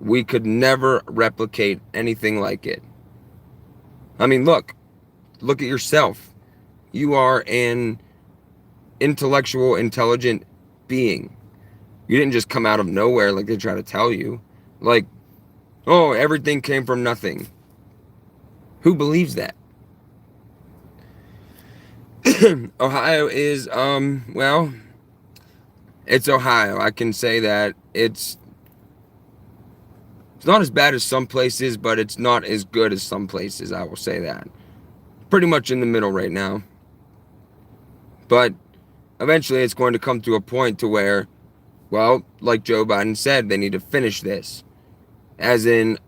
We could never replicate anything like it. I mean, look at yourself. You are an intellectual, intelligent being. You didn't just come out of nowhere like they try to tell you. Like, oh, everything came from nothing. Who believes that? Ohio is, well, it's Ohio. I can say that it's not as bad as some places, but it's not as good as some places, I will say that. Pretty much in the middle right now. But eventually it's going to come to a point to where, well, like Joe Biden said, they need to finish this. As in,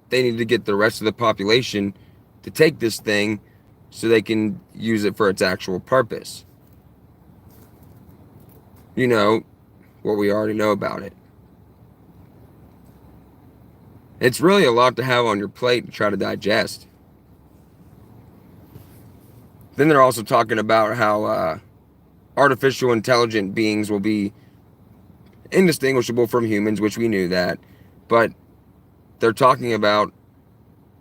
they need to get the rest of the population to take this thing so they can use it for its actual purpose. You know, what we already know about it. It's really a lot to have on your plate to try to digest. Then they're also talking about how artificial intelligent beings will be indistinguishable from humans, which we knew that. But they're talking about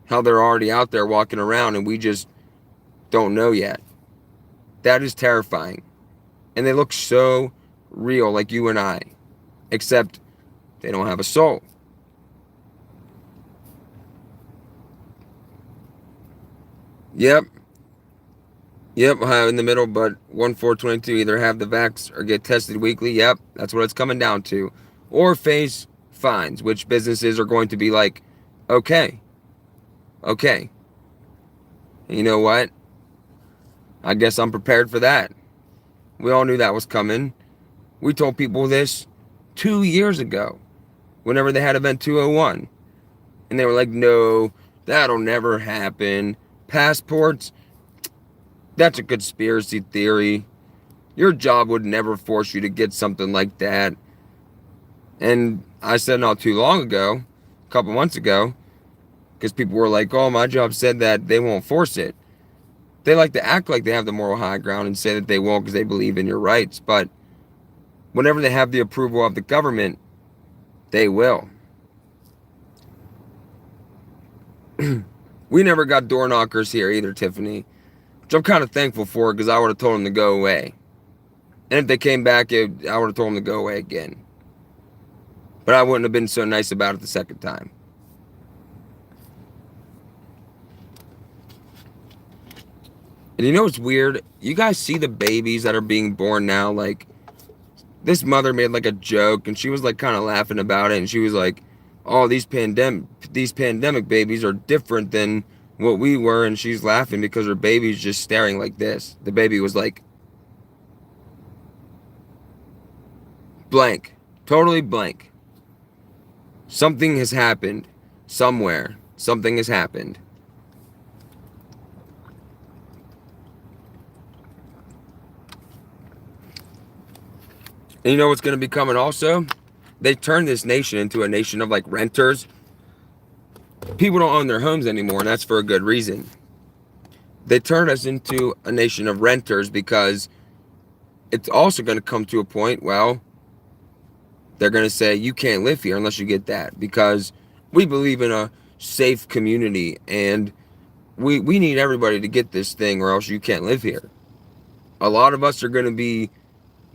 how they're already out there walking around and we just don't know yet. That is terrifying. And they look so real, like you and I. Except they don't have a soul. Yep, Ohio in the middle, but 1-4-22, either have the vax or get tested weekly. Yep, that's what it's coming down to. Or face fines, which businesses are going to be like, okay. And you know what? I guess I'm prepared for that. We all knew that was coming. We told people this 2 years ago, whenever they had Event 201. And they were like, no, that'll never happen. Passports, that's a conspiracy theory. Your job would never force you to get something like that. And I said not too long ago, a couple months ago, because people were like, oh, my job said that they won't force it. They like to act like they have the moral high ground and say that they won't because they believe in your rights. But whenever they have the approval of the government, they will. We never got door knockers here either, Tiffany, which I'm kind of thankful for because I would have told them to go away. And if they came back, I would have told them to go away again. But I wouldn't have been so nice about it the second time. And you know what's weird? You guys see the babies that are being born now? Like, this mother made like a joke and she was like kind of laughing about it. And she was like, oh, these pandemic babies are different than what we were. And she's laughing because her baby's just staring like this. The baby was like blank, totally blank. Something has happened somewhere. Something has happened. And you know what's going to be coming also? They turned this nation into a nation of like renters. People don't own their homes anymore, and that's for a good reason. They turn us into a nation of renters, because it's also going to come to a point, well, they're going to say you can't live here unless you get that, because we believe in a safe community, and we need everybody to get this thing, or else you can't live here. A lot of us are going to be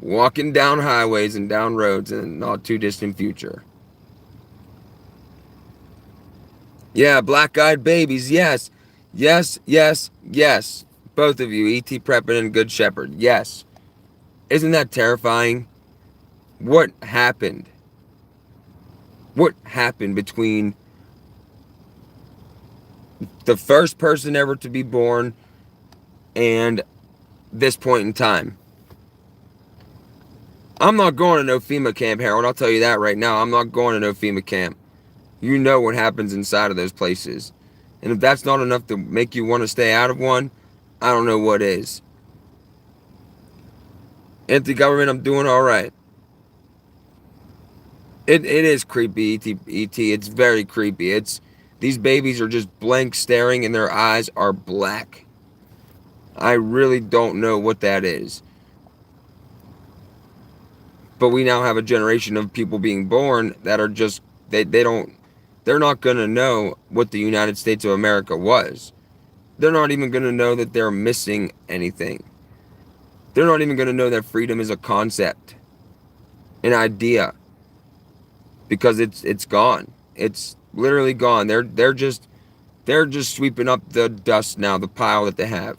walking down highways and down roads in the not too distant future. Yeah, black-eyed babies, yes. Yes, yes, yes. Both of you, E.T. Prepin and Good Shepherd, yes. Isn't that terrifying? What happened? What happened between the first person ever to be born and this point in time? I'm not going to no FEMA camp, Harold. I'll tell you that right now. I'm not going to no FEMA camp. You know what happens inside of those places. And if that's not enough to make you want to stay out of one, I don't know what is. Anti-government, I'm doing all right. It is creepy, E.T. It's very creepy. These babies are just blank staring and their eyes are black. I really don't know what that is. But we now have a generation of people being born that are just, they're not going to know what the United States of America was. They're not even going to know that they're missing anything. They're not even going to know that freedom is a concept, an idea, because it's gone. It's literally gone. They're just sweeping up the dust now, the pile that they have.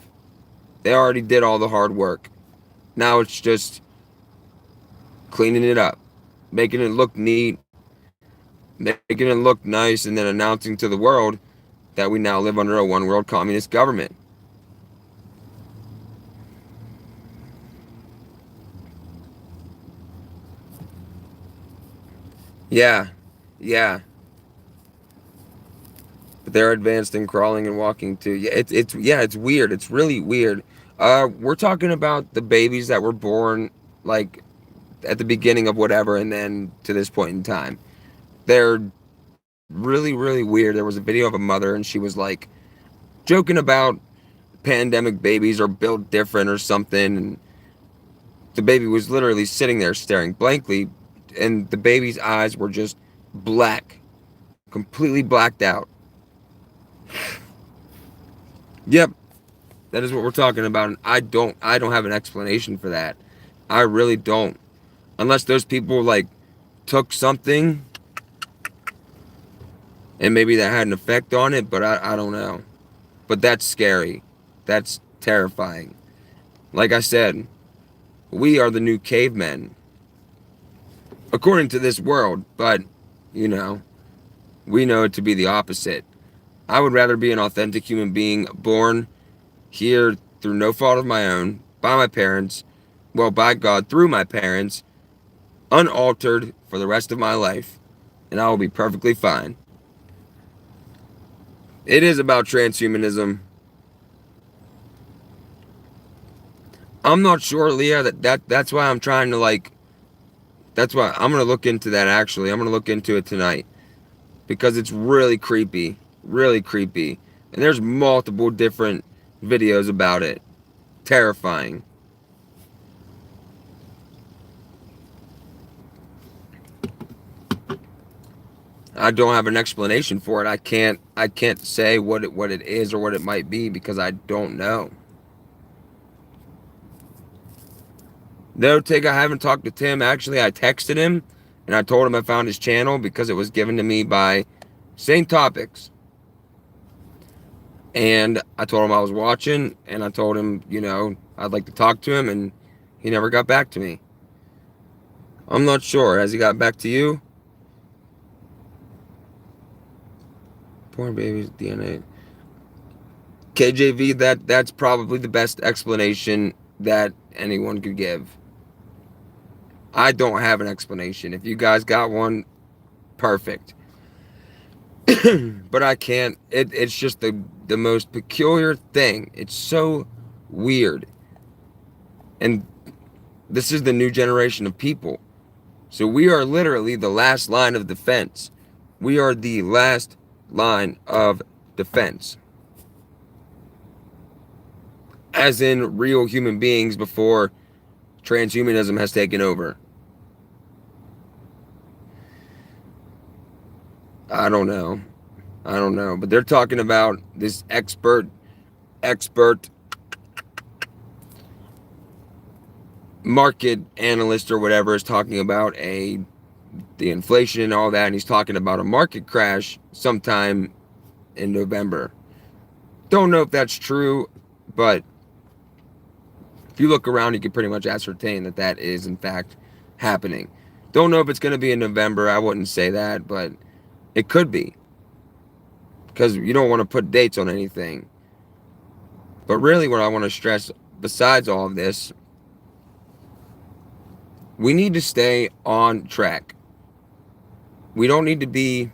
They already did all the hard work. Now it's just cleaning it up, making it look neat, making it look nice, and then announcing to the world that we now live under a one world communist government. Yeah, yeah. But they're advanced in crawling and walking too. Yeah, it's weird. It's really weird. We're talking about the babies that were born like at the beginning of whatever, and then to this point in time. They're really, really weird. There was a video of a mother, and she was like joking about pandemic babies are built different or something, and the baby was literally sitting there staring blankly, and the baby's eyes were just black, completely blacked out. Yep, that is what we're talking about, and I don't have an explanation for that. I really don't. Unless those people like took something and maybe that had an effect on it, but I don't know. But that's scary. That's terrifying. Like I said, we are the new cavemen, according to this world, but, you know, we know it to be the opposite. I would rather be an authentic human being born here through no fault of my own, by my parents, well, by God, through my parents, unaltered for the rest of my life, and I will be perfectly fine. It is about transhumanism. I'm not sure, Leah, that's why I'm trying to like, that's why I'm going to look into that actually. I'm going to look into it tonight, because it's really creepy, really creepy. And there's multiple different videos about it. Terrifying. I don't have an explanation for it. I can't say what it is or what it might be, because I don't know. No, Tig, I haven't talked to Tim. Actually, I texted him and I told him I found his channel because it was given to me by Same Topics. And I told him I was watching, and I told him, you know, I'd like to talk to him, and he never got back to me. I'm not sure. Has he got back to you? Born babies, DNA. KJV, that's probably the best explanation that anyone could give. I don't have an explanation. If you guys got one, perfect. But I can't. It's just the most peculiar thing. It's so weird. And this is the new generation of people. So we are literally the last line of defense. We are the last line of defense. as in real human beings, before transhumanism has taken over. I don't know. But they're talking about this expert market analyst or whatever is talking about the inflation and all that, and he's talking about a market crash sometime in November. Don't know if that's true, but if you look around, you can pretty much ascertain that that is in fact happening. Don't know if it's going to be in November. I wouldn't say that, but it could be, because you don't want to put dates on anything. But really what I want to stress, besides all of this, we need to stay on track. We don't need to be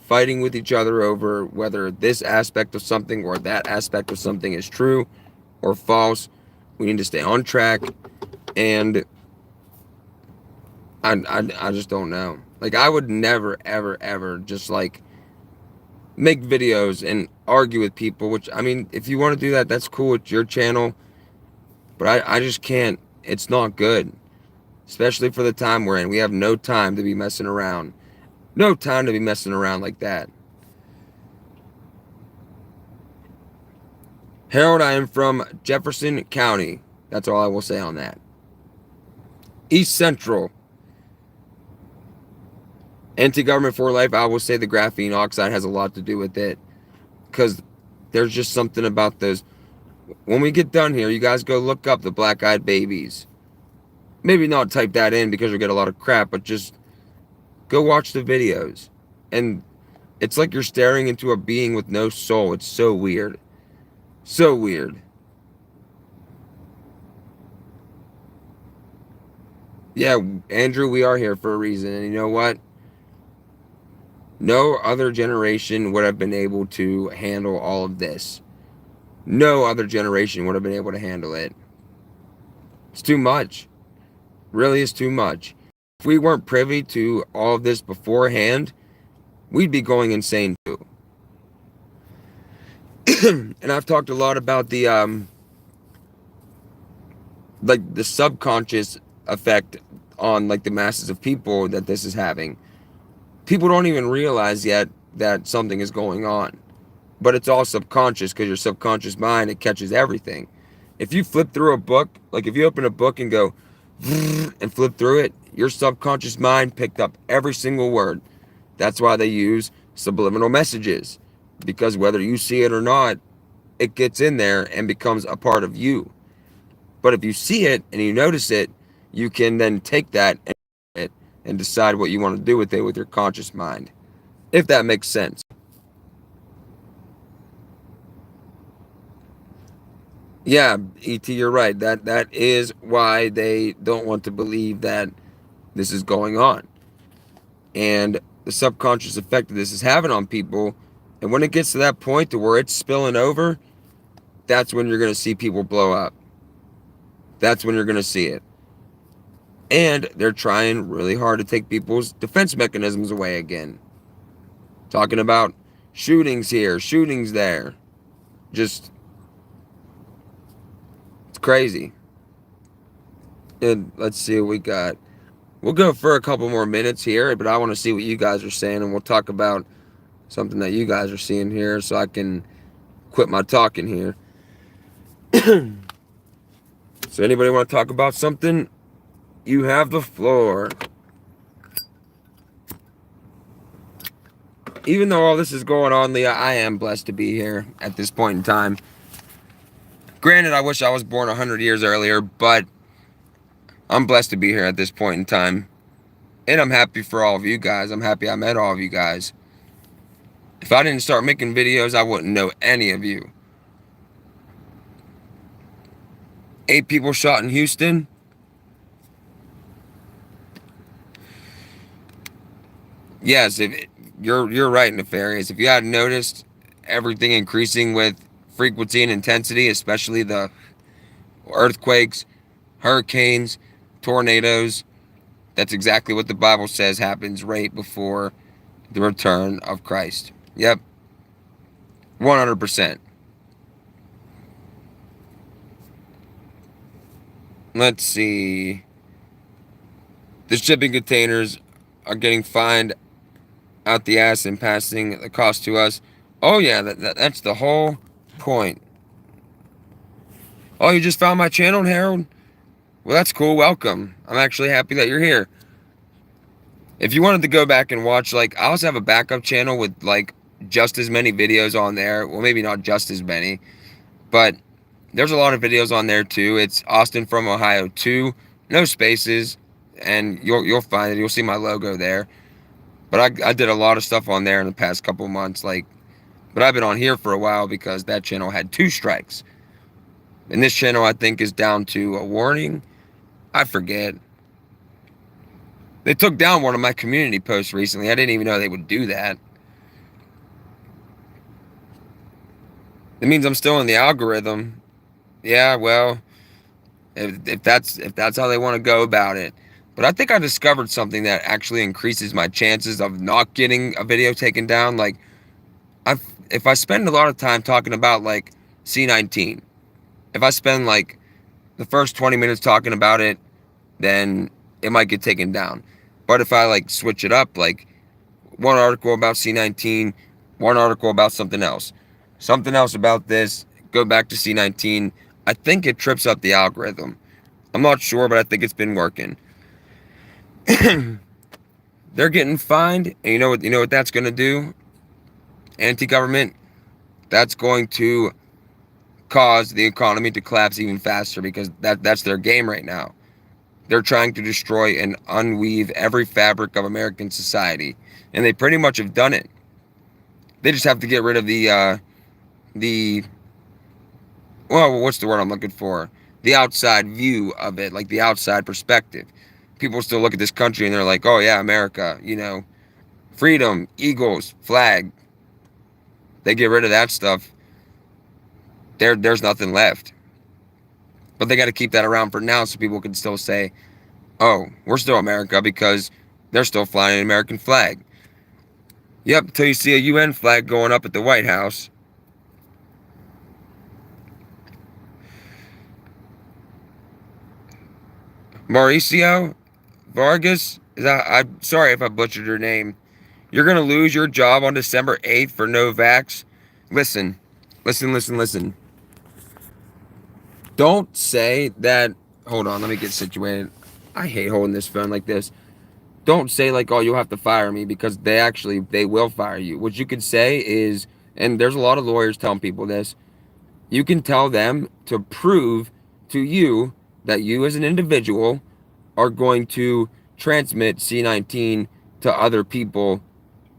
fighting with each other over whether this aspect of something or that aspect of something is true or false. We need to stay on track. And I just don't know. Like, I would never, ever, ever just like make videos and argue with people, which, I mean, if you want to do that, that's cool. It's your channel. But I just can't. It's not good. Especially for the time we're in. We have no time to be messing around. No time to be messing around like that. Harold, I am from Jefferson County. That's all I will say on that. East Central. Anti-government for life. I will say the graphene oxide has a lot to do with it. Because there's just something about those. When we get done here, you guys go look up the Black-Eyed Babies. Maybe not type that in because you'll get a lot of crap, but just go watch the videos. And it's like you're staring into a being with no soul. It's so weird. So weird. Yeah, Andrew, we are here for a reason. And you know what? No other generation would have been able to handle all of this. No other generation would have been able to handle it. It's too much. Really is too much. If we weren't privy to all of this beforehand, we'd be going insane too. And I've talked a lot about the like the subconscious effect on like the masses of people that this is having. People don't even realize yet that something is going on, but it's all subconscious, because your subconscious mind, it catches everything. If you flip through a book, like if you open a book and go and flip through it, your subconscious mind picked up every single word. That's why they use subliminal messages, because whether you see it or not, it gets in there and becomes a part of you. But if you see it and you notice it, you can then take that and decide what you want to do with it with your conscious mind, if that makes sense. Yeah, ET, you're right. That is why they don't want to believe that this is going on. And the subconscious effect that this is having on people. And when it gets to that point to where it's spilling over, that's when you're going to see people blow up. That's when you're going to see it. And they're trying really hard to take people's defense mechanisms away again. Talking about shootings here, shootings there. Just, it's crazy. And let's see what we got. We'll go for a couple more minutes here, but I want to see what you guys are saying, and we'll talk about something that you guys are seeing here so I can quit my talking here. So anybody want to talk about something? You have the floor. Even though all this is going on, Leah, I am blessed to be here at this point in time. Granted, I wish I was born 100 years earlier, but I'm blessed to be here at this point in time. And I'm happy for all of you guys. I'm happy I met all of you guys. If I didn't start making videos, I wouldn't know any of you. 8 people shot in Houston. Yes, you're right, Nefarious. If you hadn't noticed everything increasing with frequency and intensity, especially the earthquakes, hurricanes, tornadoes, that's exactly what the Bible says happens right before the return of Christ. Yep. 100%. Let's see. The shipping containers are getting fined out the ass and passing the cost to us. Oh yeah, that's the whole point. Oh, you just found my channel, Harold? Well, that's cool. Welcome. I'm actually happy that you're here. If you wanted to go back and watch, like, I also have a backup channel with, like, just as many videos on there. Well, maybe not just as many, but there's a lot of videos on there too. It's Austin from Ohio 2, no spaces, and you'll find it. You'll see my logo there. But I did a lot of stuff on there in the past couple months, like, but I've been on here for a while because that channel had 2 strikes. And this channel, I think, is down to a warning. I forget. They took down one of my community posts recently. I didn't even know they would do that. It means I'm still in the algorithm. Yeah, well, if that's how they want to go about it. But I think I discovered something that actually increases my chances of not getting a video taken down. Like, if I spend a lot of time talking about, like, C19, if I spend, like, the first 20 minutes talking about it, then it might get taken down. But if I, like, switch it up, like, one article about C19, one article about something else about this, go back to C19, I think it trips up the algorithm. I'm not sure, but I think it's been working. They're getting fined, and you know what that's going to do? Anti-government, that's going to cause the economy to collapse even faster, because that's their game right now. They're trying to destroy and unweave every fabric of American society, and they pretty much have done it. They just have to get rid of the well, what's the word I'm looking for? The outside view of it, like the outside perspective. People still look at this country and they're like, oh yeah, America, freedom, eagles, flag. They get rid of that stuff. There's nothing left. But they got to keep that around for now so people can still say, oh, we're still America, because they're still flying an American flag. Yep, until you see a UN flag going up at the White House. Mauricio Vargas, I'm sorry if I butchered your name. You're going to lose your job on December 8th for no vax. Listen. Don't say that. Hold on, let me get situated. I hate holding this phone like this. Don't say, like, oh, you'll have to fire me, because they will fire you. What you could say is, and there's a lot of lawyers telling people this, you can tell them to prove to you that you as an individual are going to transmit C19 to other people.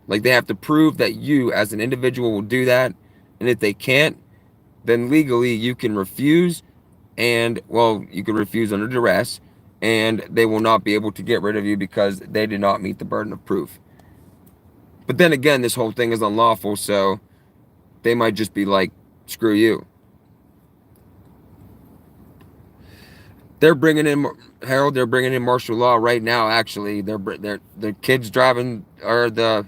Like, they have to prove that you as an individual will do that. And if they can't, then legally you can refuse. And, well, you can refuse under duress. And they will not be able to get rid of you because they did not meet the burden of proof. But then again, this whole thing is unlawful. So they might just be like, screw you. They're bringing in, Harold, they're bringing in martial law right now, actually. The kids driving, or the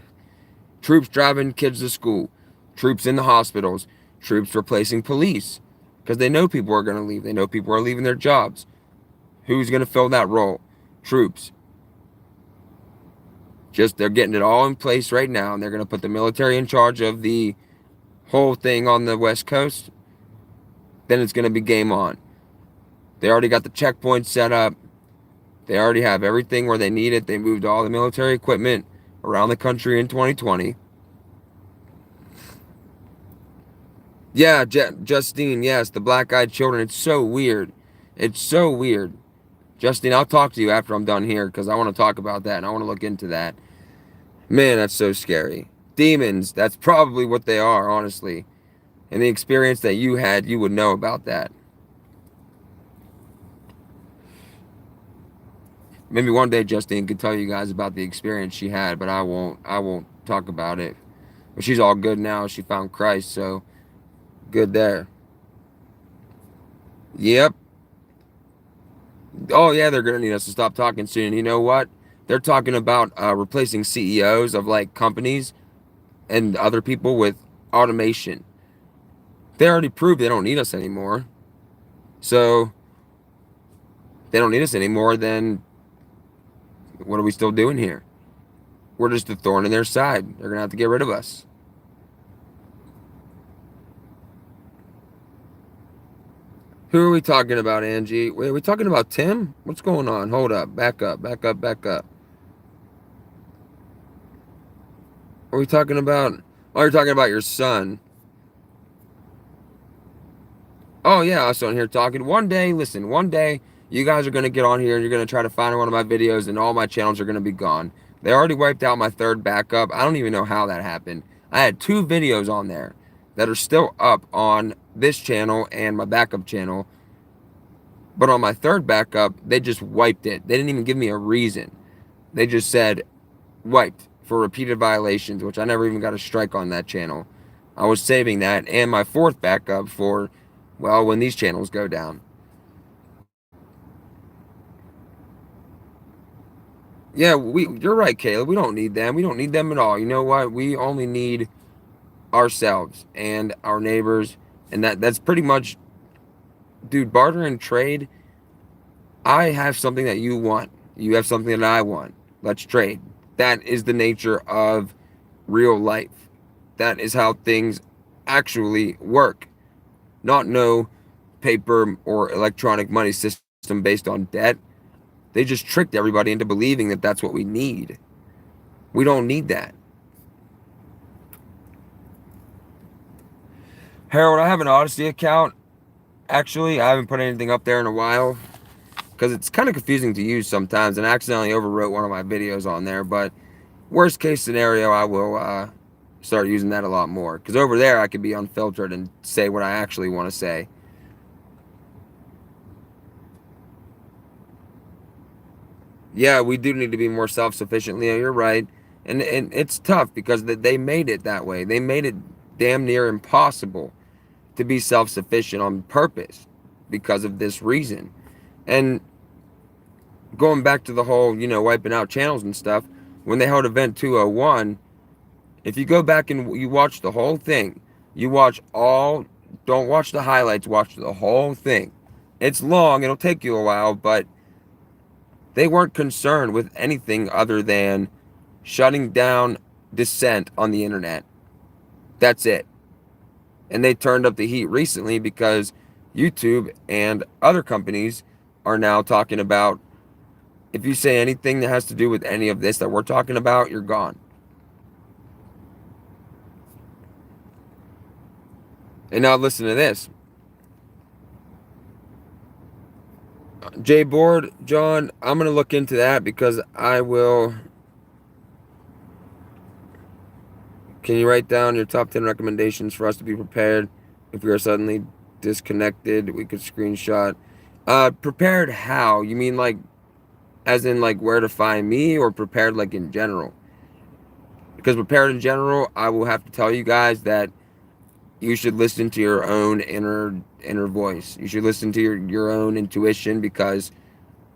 troops driving kids to school, troops in the hospitals, troops replacing police, because they know people are going to leave. They know people are leaving their jobs. Who's going to fill that role? Troops. They're getting it all in place right now, and they're going to put the military in charge of the whole thing on the West Coast. Then it's going to be game on. They already got the checkpoints set up. They already have everything where they need it. They moved all the military equipment around the country in 2020. Yeah, Justine, yes, the black-eyed children. It's so weird. It's so weird. Justine, I'll talk to you after I'm done here, because I want to talk about that and I want to look into that. Man, that's so scary. Demons, that's probably what they are, honestly. And the experience that you had, you would know about that. Maybe one day Justine could tell you guys about the experience she had, but I won't talk about it. But she's all good now. She found Christ, so good there. Yep. Oh yeah, they're gonna need us to stop talking soon. You know what? They're talking about replacing CEOs of, like, companies and other people with automation. They already proved they don't need us anymore. So they don't need us anymore, then what are we still doing here? We're just a thorn in their side. They're going to have to get rid of us. Who are we talking about, Angie? Wait, are we talking about Tim? What's going on? Hold up. Back up. Back up. Back up. Are we talking about... Oh, you're talking about your son. Oh, yeah, I was on here talking. One day, listen, one day, you guys are going to get on here and you're going to try to find one of my videos and all my channels are going to be gone. They already wiped out my third backup. I don't even know how that happened. I had 2 videos on there that are still up on this channel and my backup channel. But on my third backup, they just wiped it. They didn't even give me a reason. They just said, wiped for repeated violations, which I never even got a strike on that channel. I was saving that and my 4th backup for, well, when these channels go down. Yeah, you're right, Caleb. We don't need them. We don't need them at all. You know what? We only need ourselves and our neighbors. And that's pretty much, dude, barter and trade. I have something that you want. You have something that I want. Let's trade. That is the nature of real life. That is how things actually work. Not no paper or electronic money system based on debt. They just tricked everybody into believing that that's what we need. We don't need that. Harold, I have an Odyssey account. Actually, I haven't put anything up there in a while because it's kind of confusing to use sometimes, and I accidentally overwrote one of my videos on there. But worst case scenario, I will start using that a lot more because over there I could be unfiltered and say what I actually want to say. Yeah, we do need to be more self-sufficient, Leo. You're right. And it's tough because they made it that way. They made it damn near impossible to be self-sufficient on purpose because of this reason. And going back to the whole, wiping out channels and stuff, when they held Event 201, if you go back and you watch the whole thing, don't watch the highlights, watch the whole thing. It's long, it'll take you a while, but they weren't concerned with anything other than shutting down dissent on the internet. That's it. And they turned up the heat recently because YouTube and other companies are now talking about, if you say anything that has to do with any of this that we're talking about, you're gone. And now listen to this. J-Board, John, I'm going to look into that because I will. Can you write down your top 10 recommendations for us to be prepared if we are suddenly disconnected? We could screenshot. Prepared how? You mean like, as in like where to find me, or prepared like in general? Because prepared in general, I will have to tell you guys that you should listen to your own inner voice. You should listen to your own intuition, because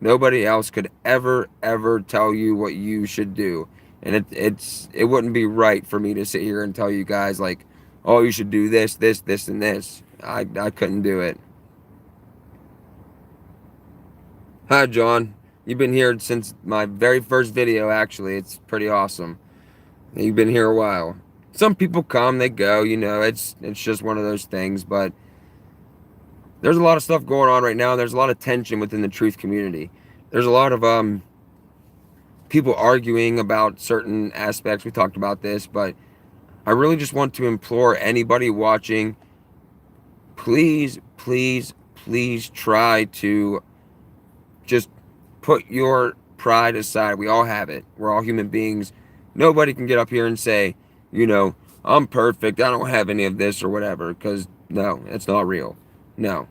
nobody else could ever tell you what you should do. And it wouldn't be right for me to sit here and tell you guys like, oh, you should do this, and this. I couldn't do it. Hi, John. You've been here since my very first video, actually. It's pretty awesome. You've been here a while. Some people come, they go, it's just one of those things, but there's a lot of stuff going on right now, and there's a lot of tension within the truth community. There's a lot of people arguing about certain aspects. We talked about this, but I really just want to implore anybody watching, please try to just put your pride aside. We all have it. We're all human beings. Nobody can get up here and say, I'm perfect, I don't have any of this or whatever, because no, it's not real. No.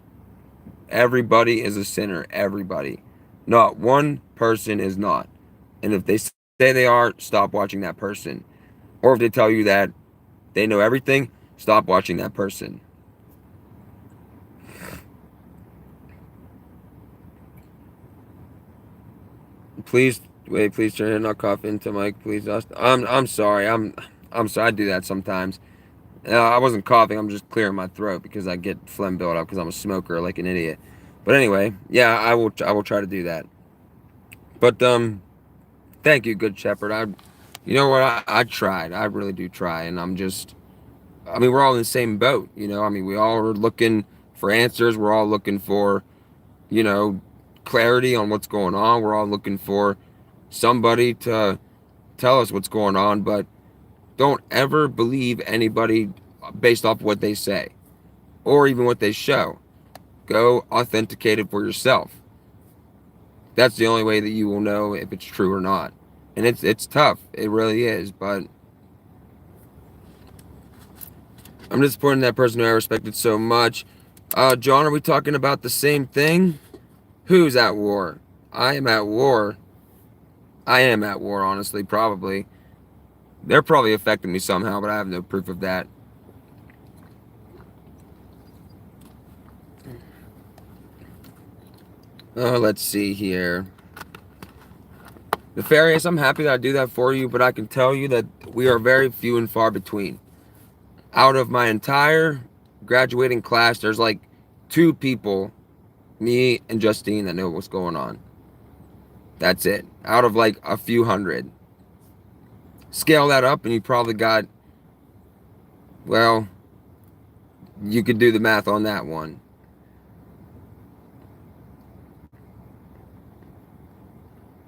Everybody is a sinner. Everybody. Not one person is not. And if they say they are, stop watching that person. Or if they tell you that they know everything, stop watching that person. Please turn your not cough into Mike, please. I'm sorry. I'm sorry. I do that sometimes. I wasn't coughing. I'm just clearing my throat because I get phlegm buildup because I'm a smoker like an idiot. But anyway, yeah, I will try to do that. But thank you, Good Shepherd. You know what, I tried. I really do try, and I mean, we're all in the same boat. I mean, we all are looking for answers. We're all looking for, you know, clarity on what's going on. We're all looking for somebody to tell us what's going on, but don't ever believe anybody based off what they say or even what they show. Go authenticate it for yourself. That's the only way that you will know if it's true or not. And it's tough. It really is. But I'm disappointed in that person who I respected so much. John, are we talking about the same thing? Who's at war? I am at war. I am at war, honestly, probably. They're probably affecting me somehow, but I have no proof of that. Let's see here. Nefarious, I'm happy that I do that for you, but I can tell you that we are very few and far between. Out of my entire graduating class, there's like 2 people, me and Justine, that know what's going on. That's it. Out of like a few hundred. Scale that up and you probably got, well, you could do the math on that one.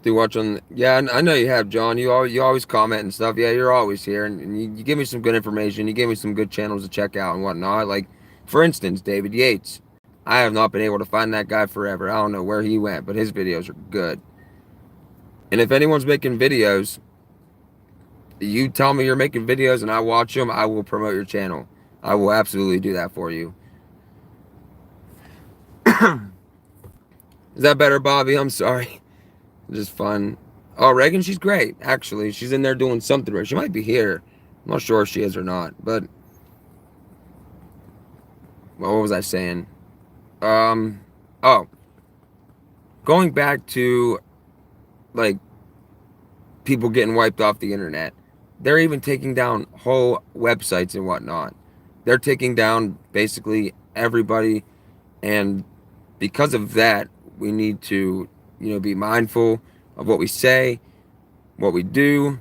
Do you watch on? Yeah, I know you have, John. You always comment and stuff. Yeah, you're always here, and you give me some good information. You give me some good channels to check out and whatnot. Like, for instance, David Yates. I have not been able to find that guy forever. I don't know where he went, but his videos are good. And if anyone's making videos, you tell me you're making videos and I watch them, I will promote your channel. I will absolutely do that for you. Is that better, Bobby? I'm sorry. Just fun. Oh, Reagan, she's great, actually. She's in there doing something right. She might be here. I'm not sure if she is or not, but well, what was I saying? Oh, going back to like people getting wiped off the internet. They're even taking down whole websites and whatnot. They're taking down basically everybody, and because of that, we need to, be mindful of what we say, what we do,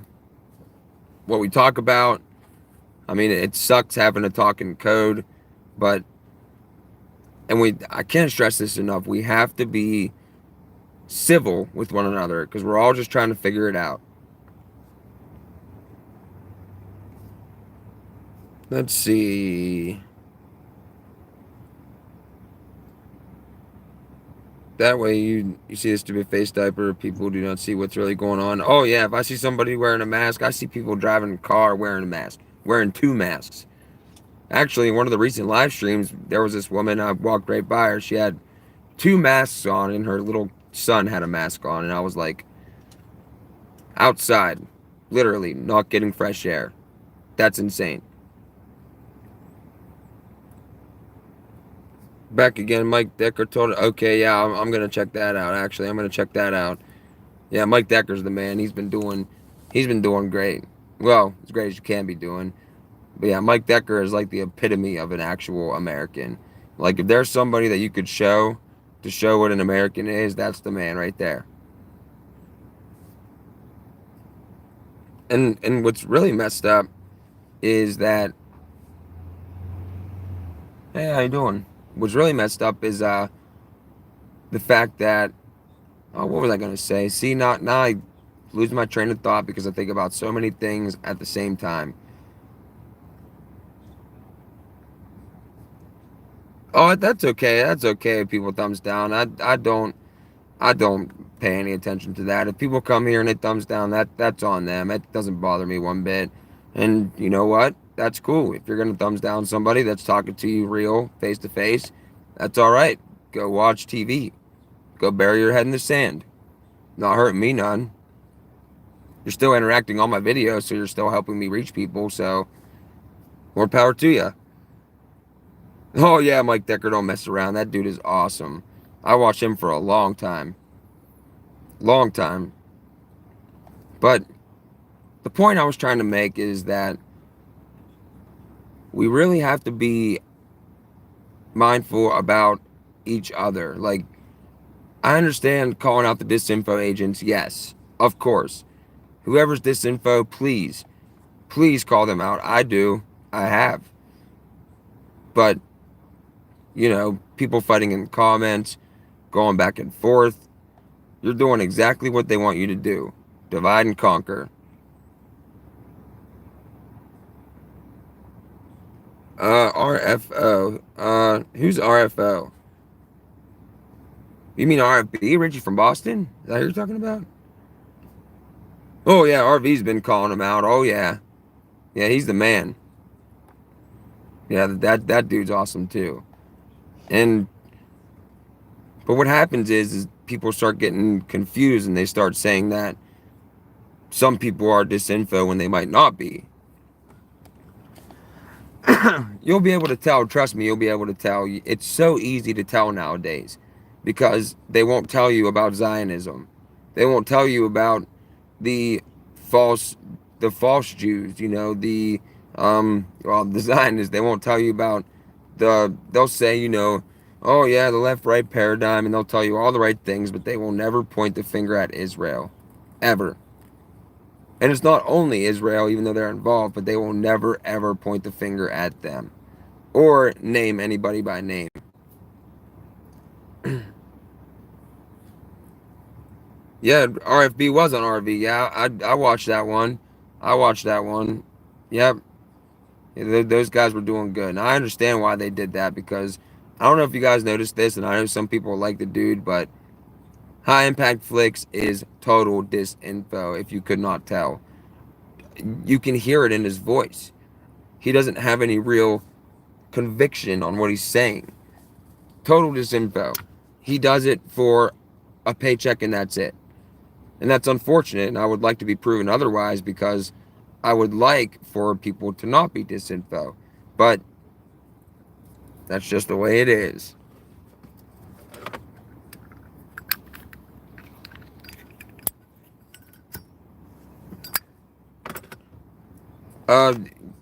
what we talk about. I mean, it sucks having to talk in code, but I can't stress this enough. We have to be civil with one another because we're all just trying to figure it out. Let's see. That way you see a stupid face diaper, people do not see what's really going on. Oh yeah, if I see somebody wearing a mask, I see people driving a car wearing a mask, wearing 2 masks. Actually, in one of the recent live streams, there was this woman, I walked right by her, she had 2 masks on and her little son had a mask on, and I was like, outside, literally, not getting fresh air. That's insane. Back again, Mike Decker told it. Okay, yeah, I'm going to check that out, actually. I'm going to check that out. Yeah, Mike Decker's the man. He's been doing great. Well, as great as you can be doing. But yeah, Mike Decker is like the epitome of an actual American. Like, if there's somebody that you could show to show what an American is, that's the man right there. And what's really messed up is that, hey, how you doing? What's really messed up is the fact that, oh, what was I gonna say? See, now I lose my train of thought because I think about so many things at the same time. Oh, that's okay. That's okay if people thumbs down. I don't pay any attention to that. If people come here and they thumbs down, that's on them. It doesn't bother me one bit. And you know what? That's cool. If you're gonna thumbs down somebody that's talking to you real, face to face, that's all right. Go watch TV. Go bury your head in the sand. Not hurting me none. You're still interacting on my videos, so you're still helping me reach people. So more power to you. Oh yeah, Mike Decker, don't mess around. That dude is awesome. I watched him for a long time. Long time. But the point I was trying to make is that we really have to be mindful about each other. Like, I understand calling out the disinfo agents. Yes, of course. Whoever's disinfo, please call them out. I do. I have. But, people fighting in the comments, going back and forth, you're doing exactly what they want you to do. Divide and conquer. RFO. Who's RFO? You mean RFB, Richie from Boston? Is that who you're talking about? Oh yeah, RV's been calling him out. Oh yeah. Yeah, he's the man. Yeah, that dude's awesome too. And but what happens is people start getting confused and they start saying that some people are disinfo when they might not be. You'll be able to tell, trust me, you'll be able to tell. It's so easy to tell nowadays because they won't tell you about Zionism. They won't tell you about the false the false Jews, the Zionists. They won't tell you about they'll say, oh yeah, the left right paradigm, and they'll tell you all the right things, but they will never point the finger at Israel. Ever. And it's not only Israel, even though they're involved, but they will never ever point the finger at them or name anybody by name. Yeah, RFB was on RV. Yeah, I watched that one. I watched that one. Yep. Those guys were doing good. And I understand why they did that because I don't know if you guys noticed this, and I know some people like the dude, but High Impact Flicks is total disinfo, if you could not tell. You can hear it in his voice. He doesn't have any real conviction on what he's saying. Total disinfo. He does it for a paycheck and that's it. And that's unfortunate, and I would like to be proven otherwise because I would like for people to not be disinfo. But that's just the way it is.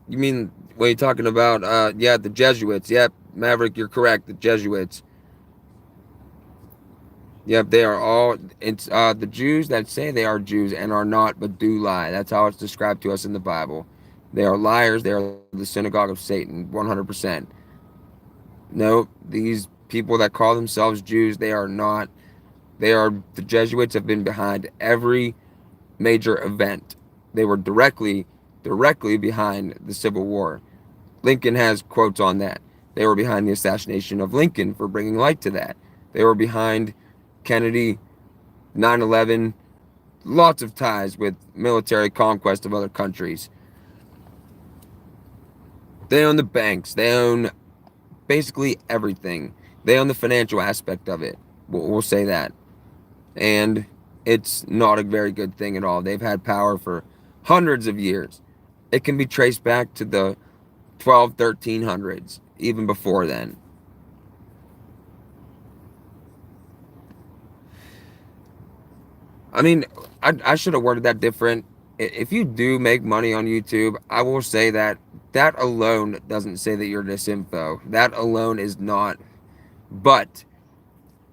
You mean, what are you talking about? Yeah, the Jesuits. Yep, Maverick, you're correct. The Jesuits. Yep, they are all, it's the Jews that say they are Jews and are not, but do lie. That's how it's described to us in the Bible. They are liars. They are the synagogue of Satan, 100%. No, these people that call themselves Jews, they are not. The Jesuits have been behind every major event. They were directly behind the Civil War. Lincoln has quotes on that. They were behind the assassination of Lincoln for bringing light to that. They were behind Kennedy, 9/11, lots of ties with military conquest of other countries. They own the banks. They own basically everything. They own the financial aspect of it. We'll say that. And it's not a very good thing at all. They've had power for hundreds of years. It can be traced back to the 1300s, even before then. I mean, I should have worded that different. If you do make money on YouTube, I will say that that alone doesn't say that you're disinfo. That alone is not. But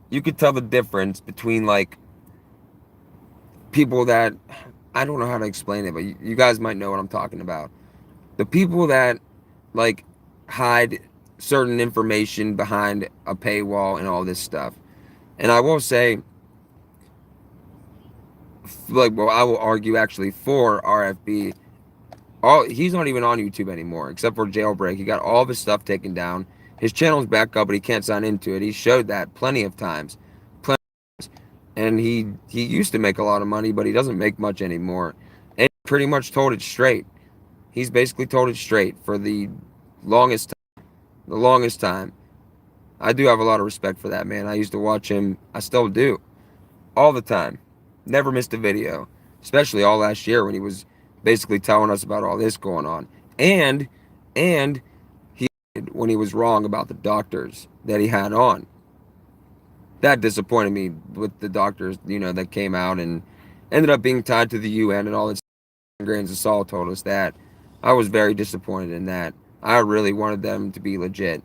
you could tell the difference between like people that, I don't know how to explain it, but you guys might know what I'm talking about. The people that like hide certain information behind a paywall and all this stuff. And I will say, like, well, I will argue actually for RFB. He's not even on YouTube anymore, except for Jailbreak. He got all of his stuff taken down. His channel's back up, but he can't sign into it. He showed that plenty of times. And he used to make a lot of money, but he doesn't make much anymore. And he pretty much told it straight. He's basically told it straight for the longest time. The longest time. I do have a lot of respect for that man. I used to watch him. I still do. All the time. Never missed a video. Especially all last year when he was basically telling us about all this going on. And when he was wrong about the doctors that he had on. That disappointed me with the doctors, that came out and ended up being tied to the UN and all that. Grains of Salt told us that. I was very disappointed in that. I really wanted them to be legit.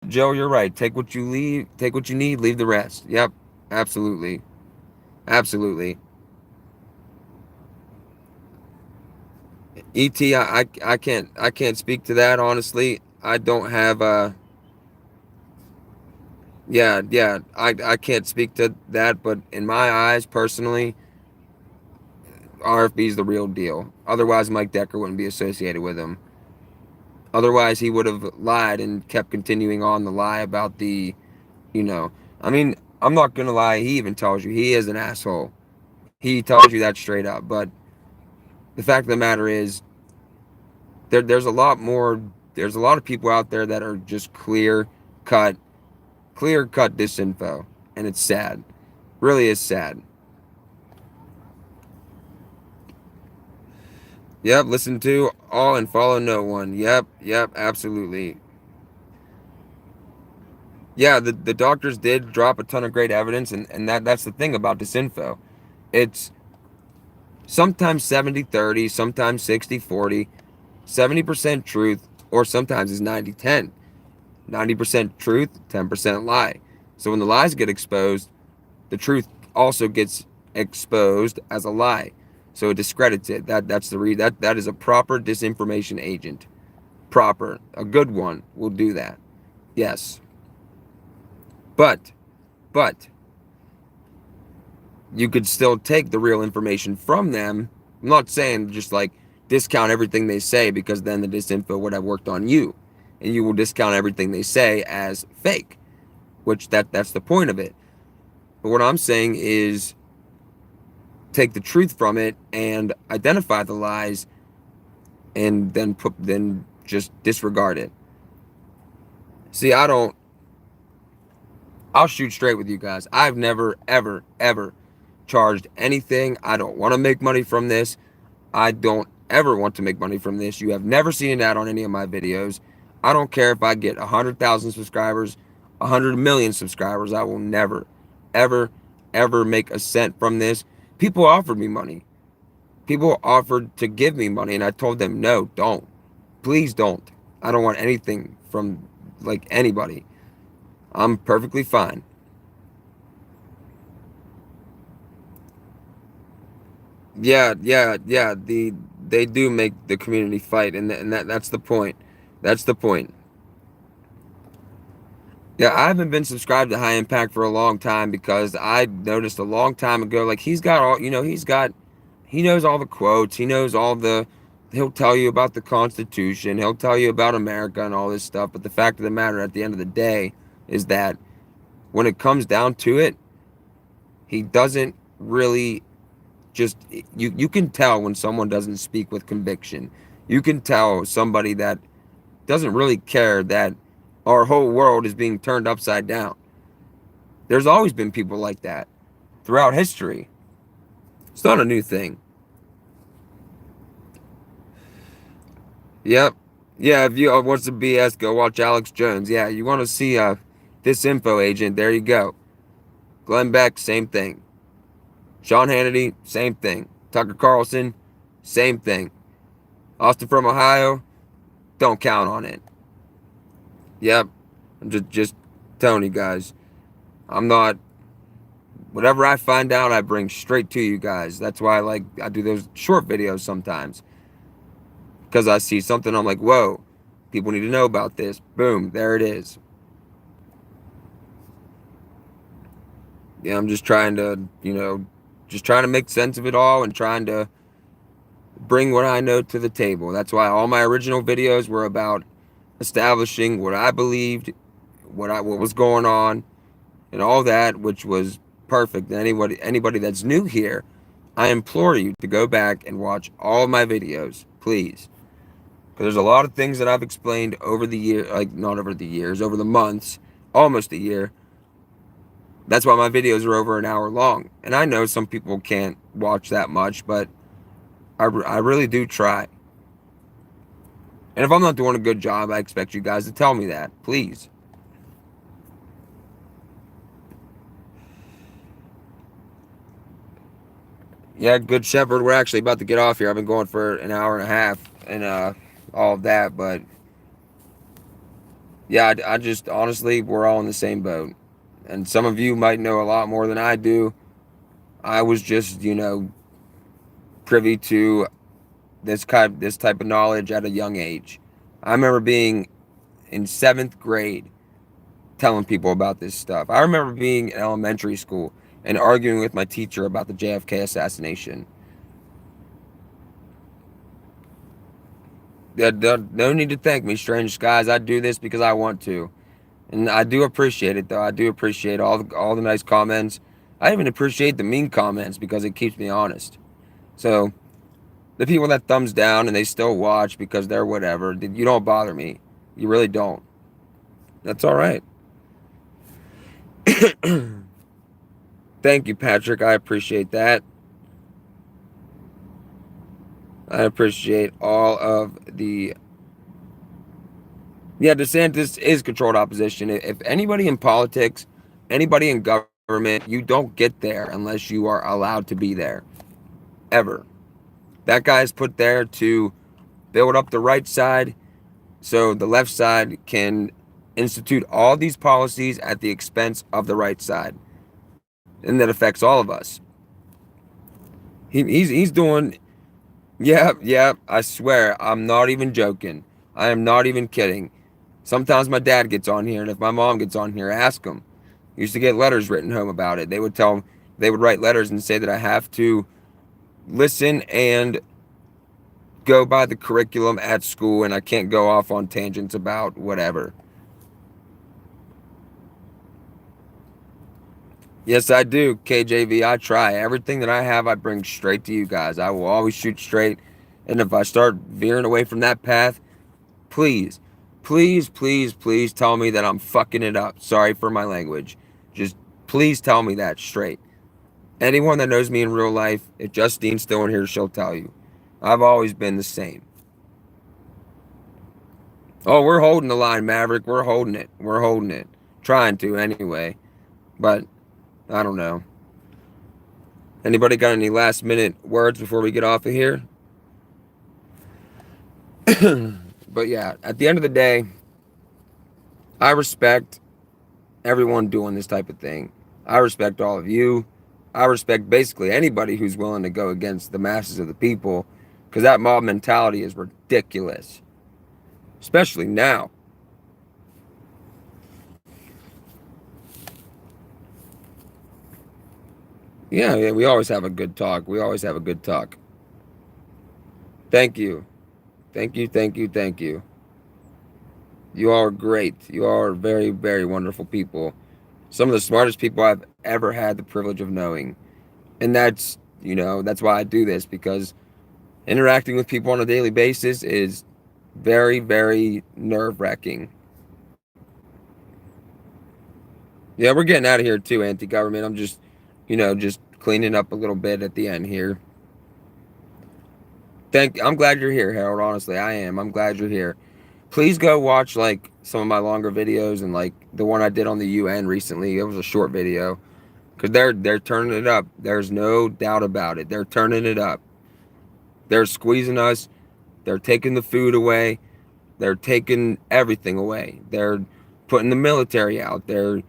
Joe, you're right. Take what you need, leave the rest. Yep, absolutely. Absolutely. ET, I can't speak to that honestly. I don't have yeah, I can't speak to that, but in my eyes personally, RFB is the real deal. Otherwise Mike Decker wouldn't be associated with him. Otherwise he would have lied and kept continuing on the lie about the, you know, I mean, I'm not gonna lie, he even tells you he is an asshole. He tells you that straight up, but the fact of the matter is there's a lot more, there's a lot of people out there that are just cut clear cut disinfo, and it's sad. Really is sad. Yep, listen to all and follow no one. Yep, absolutely. Yeah, the doctors did drop a ton of great evidence, and that's the thing about disinfo. It's sometimes 70-30, sometimes 60-40, 70% truth, or sometimes it's 90-10. 90% truth, 10% lie. So when the lies get exposed, the truth also gets exposed as a lie. So it discredits it. That is a proper disinformation agent. Proper. A good one will do that. Yes. But but you could still take the real information from them. I'm not saying just like discount everything they say, because then the disinfo would have worked on you. And you will discount everything they say as fake, which that's the point of it. But what I'm saying is take the truth from it and identify the lies, and then just disregard it. See, I'll shoot straight with you guys. I've never ever charged anything. I don't want to make money from this. I don't ever want to make money from this. You have never seen an ad on any of my videos. I don't care if I get 100,000 subscribers, 100 million subscribers. I will never ever ever make a cent from this. People offered me money. People offered to give me money, and I told them, no, don't. Please don't. I don't want anything from like anybody. I'm perfectly fine. Yeah. They do make the community fight, and that's the point. That's the point. Yeah, I haven't been subscribed to High Impact for a long time because I noticed a long time ago, like he's got all, he knows all the quotes, he knows all the, he'll tell you about the Constitution, he'll tell you about America and all this stuff. But the fact of the matter at the end of the day is that when it comes down to it, he doesn't really just, you can tell when someone doesn't speak with conviction. You can tell somebody that doesn't really care that our whole world is being turned upside down. There's always been people like that throughout history. It's not a new thing. Yep. Yeah, if you want some BS, go watch Alex Jones. Yeah, you want to see this info agent, there you go. Glenn Beck, same thing. Sean Hannity, same thing. Tucker Carlson, same thing. Austin from Ohio, don't count on it. Yep. I'm just telling you guys. I'm not, whatever I find out, I bring straight to you guys. That's why I do those short videos sometimes. Because I see something, I'm like, whoa, people need to know about this. Boom, there it is. Yeah, I'm just trying to, just trying to make sense of it all and trying to bring what I know to the table. That's why all my original videos were about establishing what I believed, what was going on, and all that, which was perfect. Anybody that's new here, I implore you to go back and watch all my videos, please. Because there's a lot of things that I've explained over the year, like not over the years, over the months, almost a year. That's why my videos are over an hour long. And I know some people can't watch that much, but I really do try. And if I'm not doing a good job, I expect you guys to tell me that, please. Yeah, Good Shepherd, we're actually about to get off here. I've been going for an hour and a half and all of that, but Yeah, I just honestly, we're all in the same boat. And some of you might know a lot more than I do. I was just, privy to this type of knowledge at a young age. I remember being in 7th grade telling people about this stuff. I remember being in elementary school and arguing with my teacher about the JFK assassination. No need to thank me, strange skies. I do this because I want to. And I do appreciate it, though. I do appreciate all the nice comments. I even appreciate the mean comments because it keeps me honest. So the people that thumbs down and they still watch because they're whatever, you don't bother me. You really don't. That's all right. Thank you, Patrick. I appreciate that. I appreciate all of the. Yeah, DeSantis is controlled opposition. If anybody in politics, anybody in government, you don't get there unless you are allowed to be there. Ever. That guy is put there to build up the right side so the left side can institute all these policies at the expense of the right side. And that affects all of us. He's doing. Yeah, I swear, I'm not even joking. I am not even kidding. Sometimes my dad gets on here, and if my mom gets on here, ask them. Used to get letters written home about it. They would write letters and say that I have to listen and go by the curriculum at school, and I can't go off on tangents about whatever. Yes, I do, KJV. I try. Everything that I have, I bring straight to you guys. I will always shoot straight. And if I start veering away from that path, please, please tell me that I'm fucking it up. Sorry for my language. Just please tell me that straight. Anyone that knows me in real life, if Justine's still in here, she'll tell you. I've always been the same. Oh, we're holding the line, Maverick. We're holding it. We're holding it. Trying to, anyway. But, I don't know. Anybody got any last minute words before we get off of here? But yeah, at the end of the day, I respect everyone doing this type of thing. I respect all of you. I respect basically anybody who's willing to go against the masses of the people because that mob mentality is ridiculous, especially now. Yeah, we always have a good talk. We always have a good talk. Thank you. Thank you. You all are great. You all are very wonderful people. Some of the smartest people I've ever had the privilege of knowing. And that's why I do this because interacting with people on a daily basis is very nerve-wracking. Yeah, we're getting out of here too, anti-government. I'm just cleaning up a little bit at the end here. I'm glad you're here, Harold. Honestly, I am. I'm glad you're here. Please go watch like some of my longer videos and like the one I did on the UN recently. It was a short video because they're turning it up. There's no doubt about it. They're turning it up. They're squeezing us. They're taking the food away. They're taking everything away. They're putting the military out. They're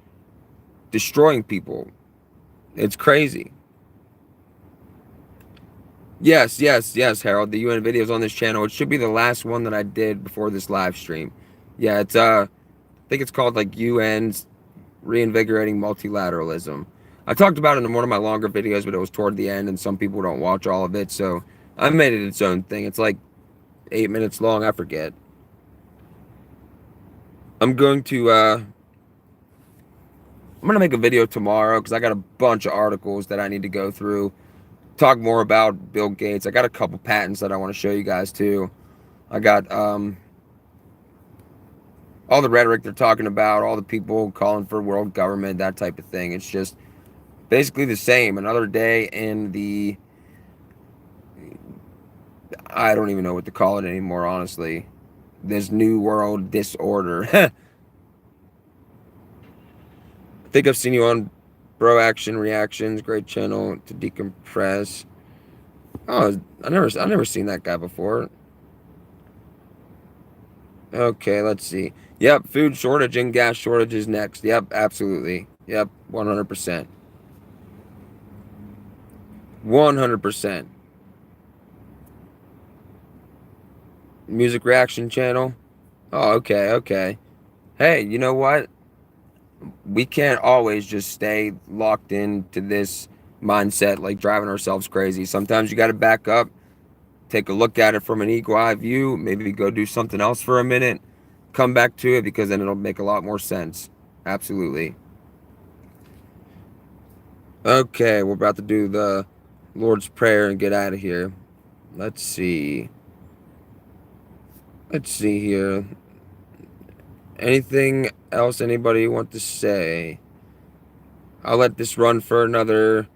destroying people. It's crazy. Yes, Harold. The UN videos on this channel. It should be the last one that I did before this live stream. Yeah, I think it's called like UN's Reinvigorating Multilateralism. I talked about it in one of my longer videos, but it was toward the end, and some people don't watch all of it, so I made it its own thing. It's like 8 minutes long. I forget. I'm going to make a video tomorrow because I got a bunch of articles that I need to go through. Talk more about Bill Gates. I got a couple patents that I want to show you guys too. I got all the rhetoric they're talking about, all the people calling for world government, that type of thing. It's just basically the same. Another day in the I don't even know what to call it anymore, honestly. This new world disorder. I think I've seen you on Bro Action Reactions, great channel to decompress. Oh, I never seen that guy before. Okay, let's see. Yep, food shortage and gas shortage is next. Yep, absolutely. Yep, 100%. 100%. Music reaction channel. Oh, okay, okay. Hey, you know what? We can't always just stay locked into this mindset, like driving ourselves crazy. Sometimes you got to back up, take a look at it from an eagle eye view, maybe go do something else for a minute, come back to it, because then it'll make a lot more sense. Absolutely. Okay, we're about to do the Lord's Prayer and get out of here. Let's see. Let's see here. Anything else anybody want to say? I'll let this run for another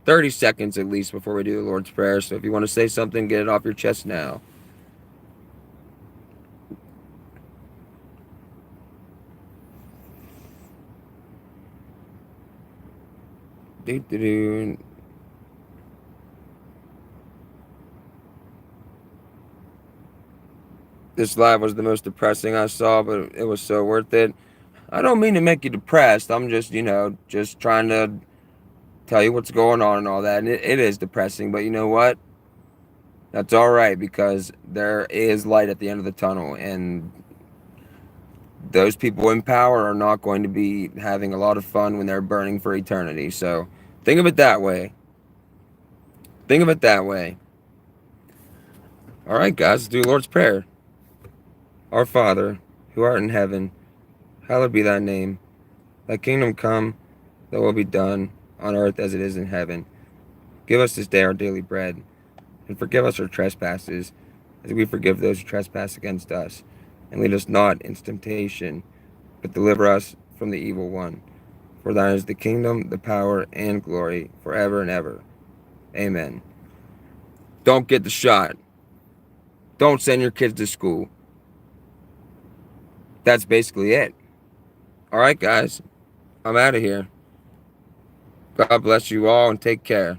30 seconds at least before we do the Lord's Prayer. So if you want to say something, get it off your chest now. Doo-doo-doo. This live was the most depressing I saw, but it was so worth it. I don't mean to make you depressed. I'm just, just trying to tell you what's going on and all that. And it is depressing, but you know what? That's all right, because there is light at the end of the tunnel, and those people in power are not going to be having a lot of fun when they're burning for eternity. So think of it that way. Think of it that way. All right, guys, let's do Lord's Prayer. Our Father, who art in heaven, hallowed be thy name. Thy kingdom come, thy will be done, on earth as it is in heaven. Give us this day our daily bread, and forgive us our trespasses, as we forgive those who trespass against us. And lead us not into temptation, but deliver us from the evil one. For thine is the kingdom, the power, and glory, forever and ever. Amen. Don't get the shot. Don't send your kids to school. That's basically it. All right, guys. I'm out of here. God bless you all and take care.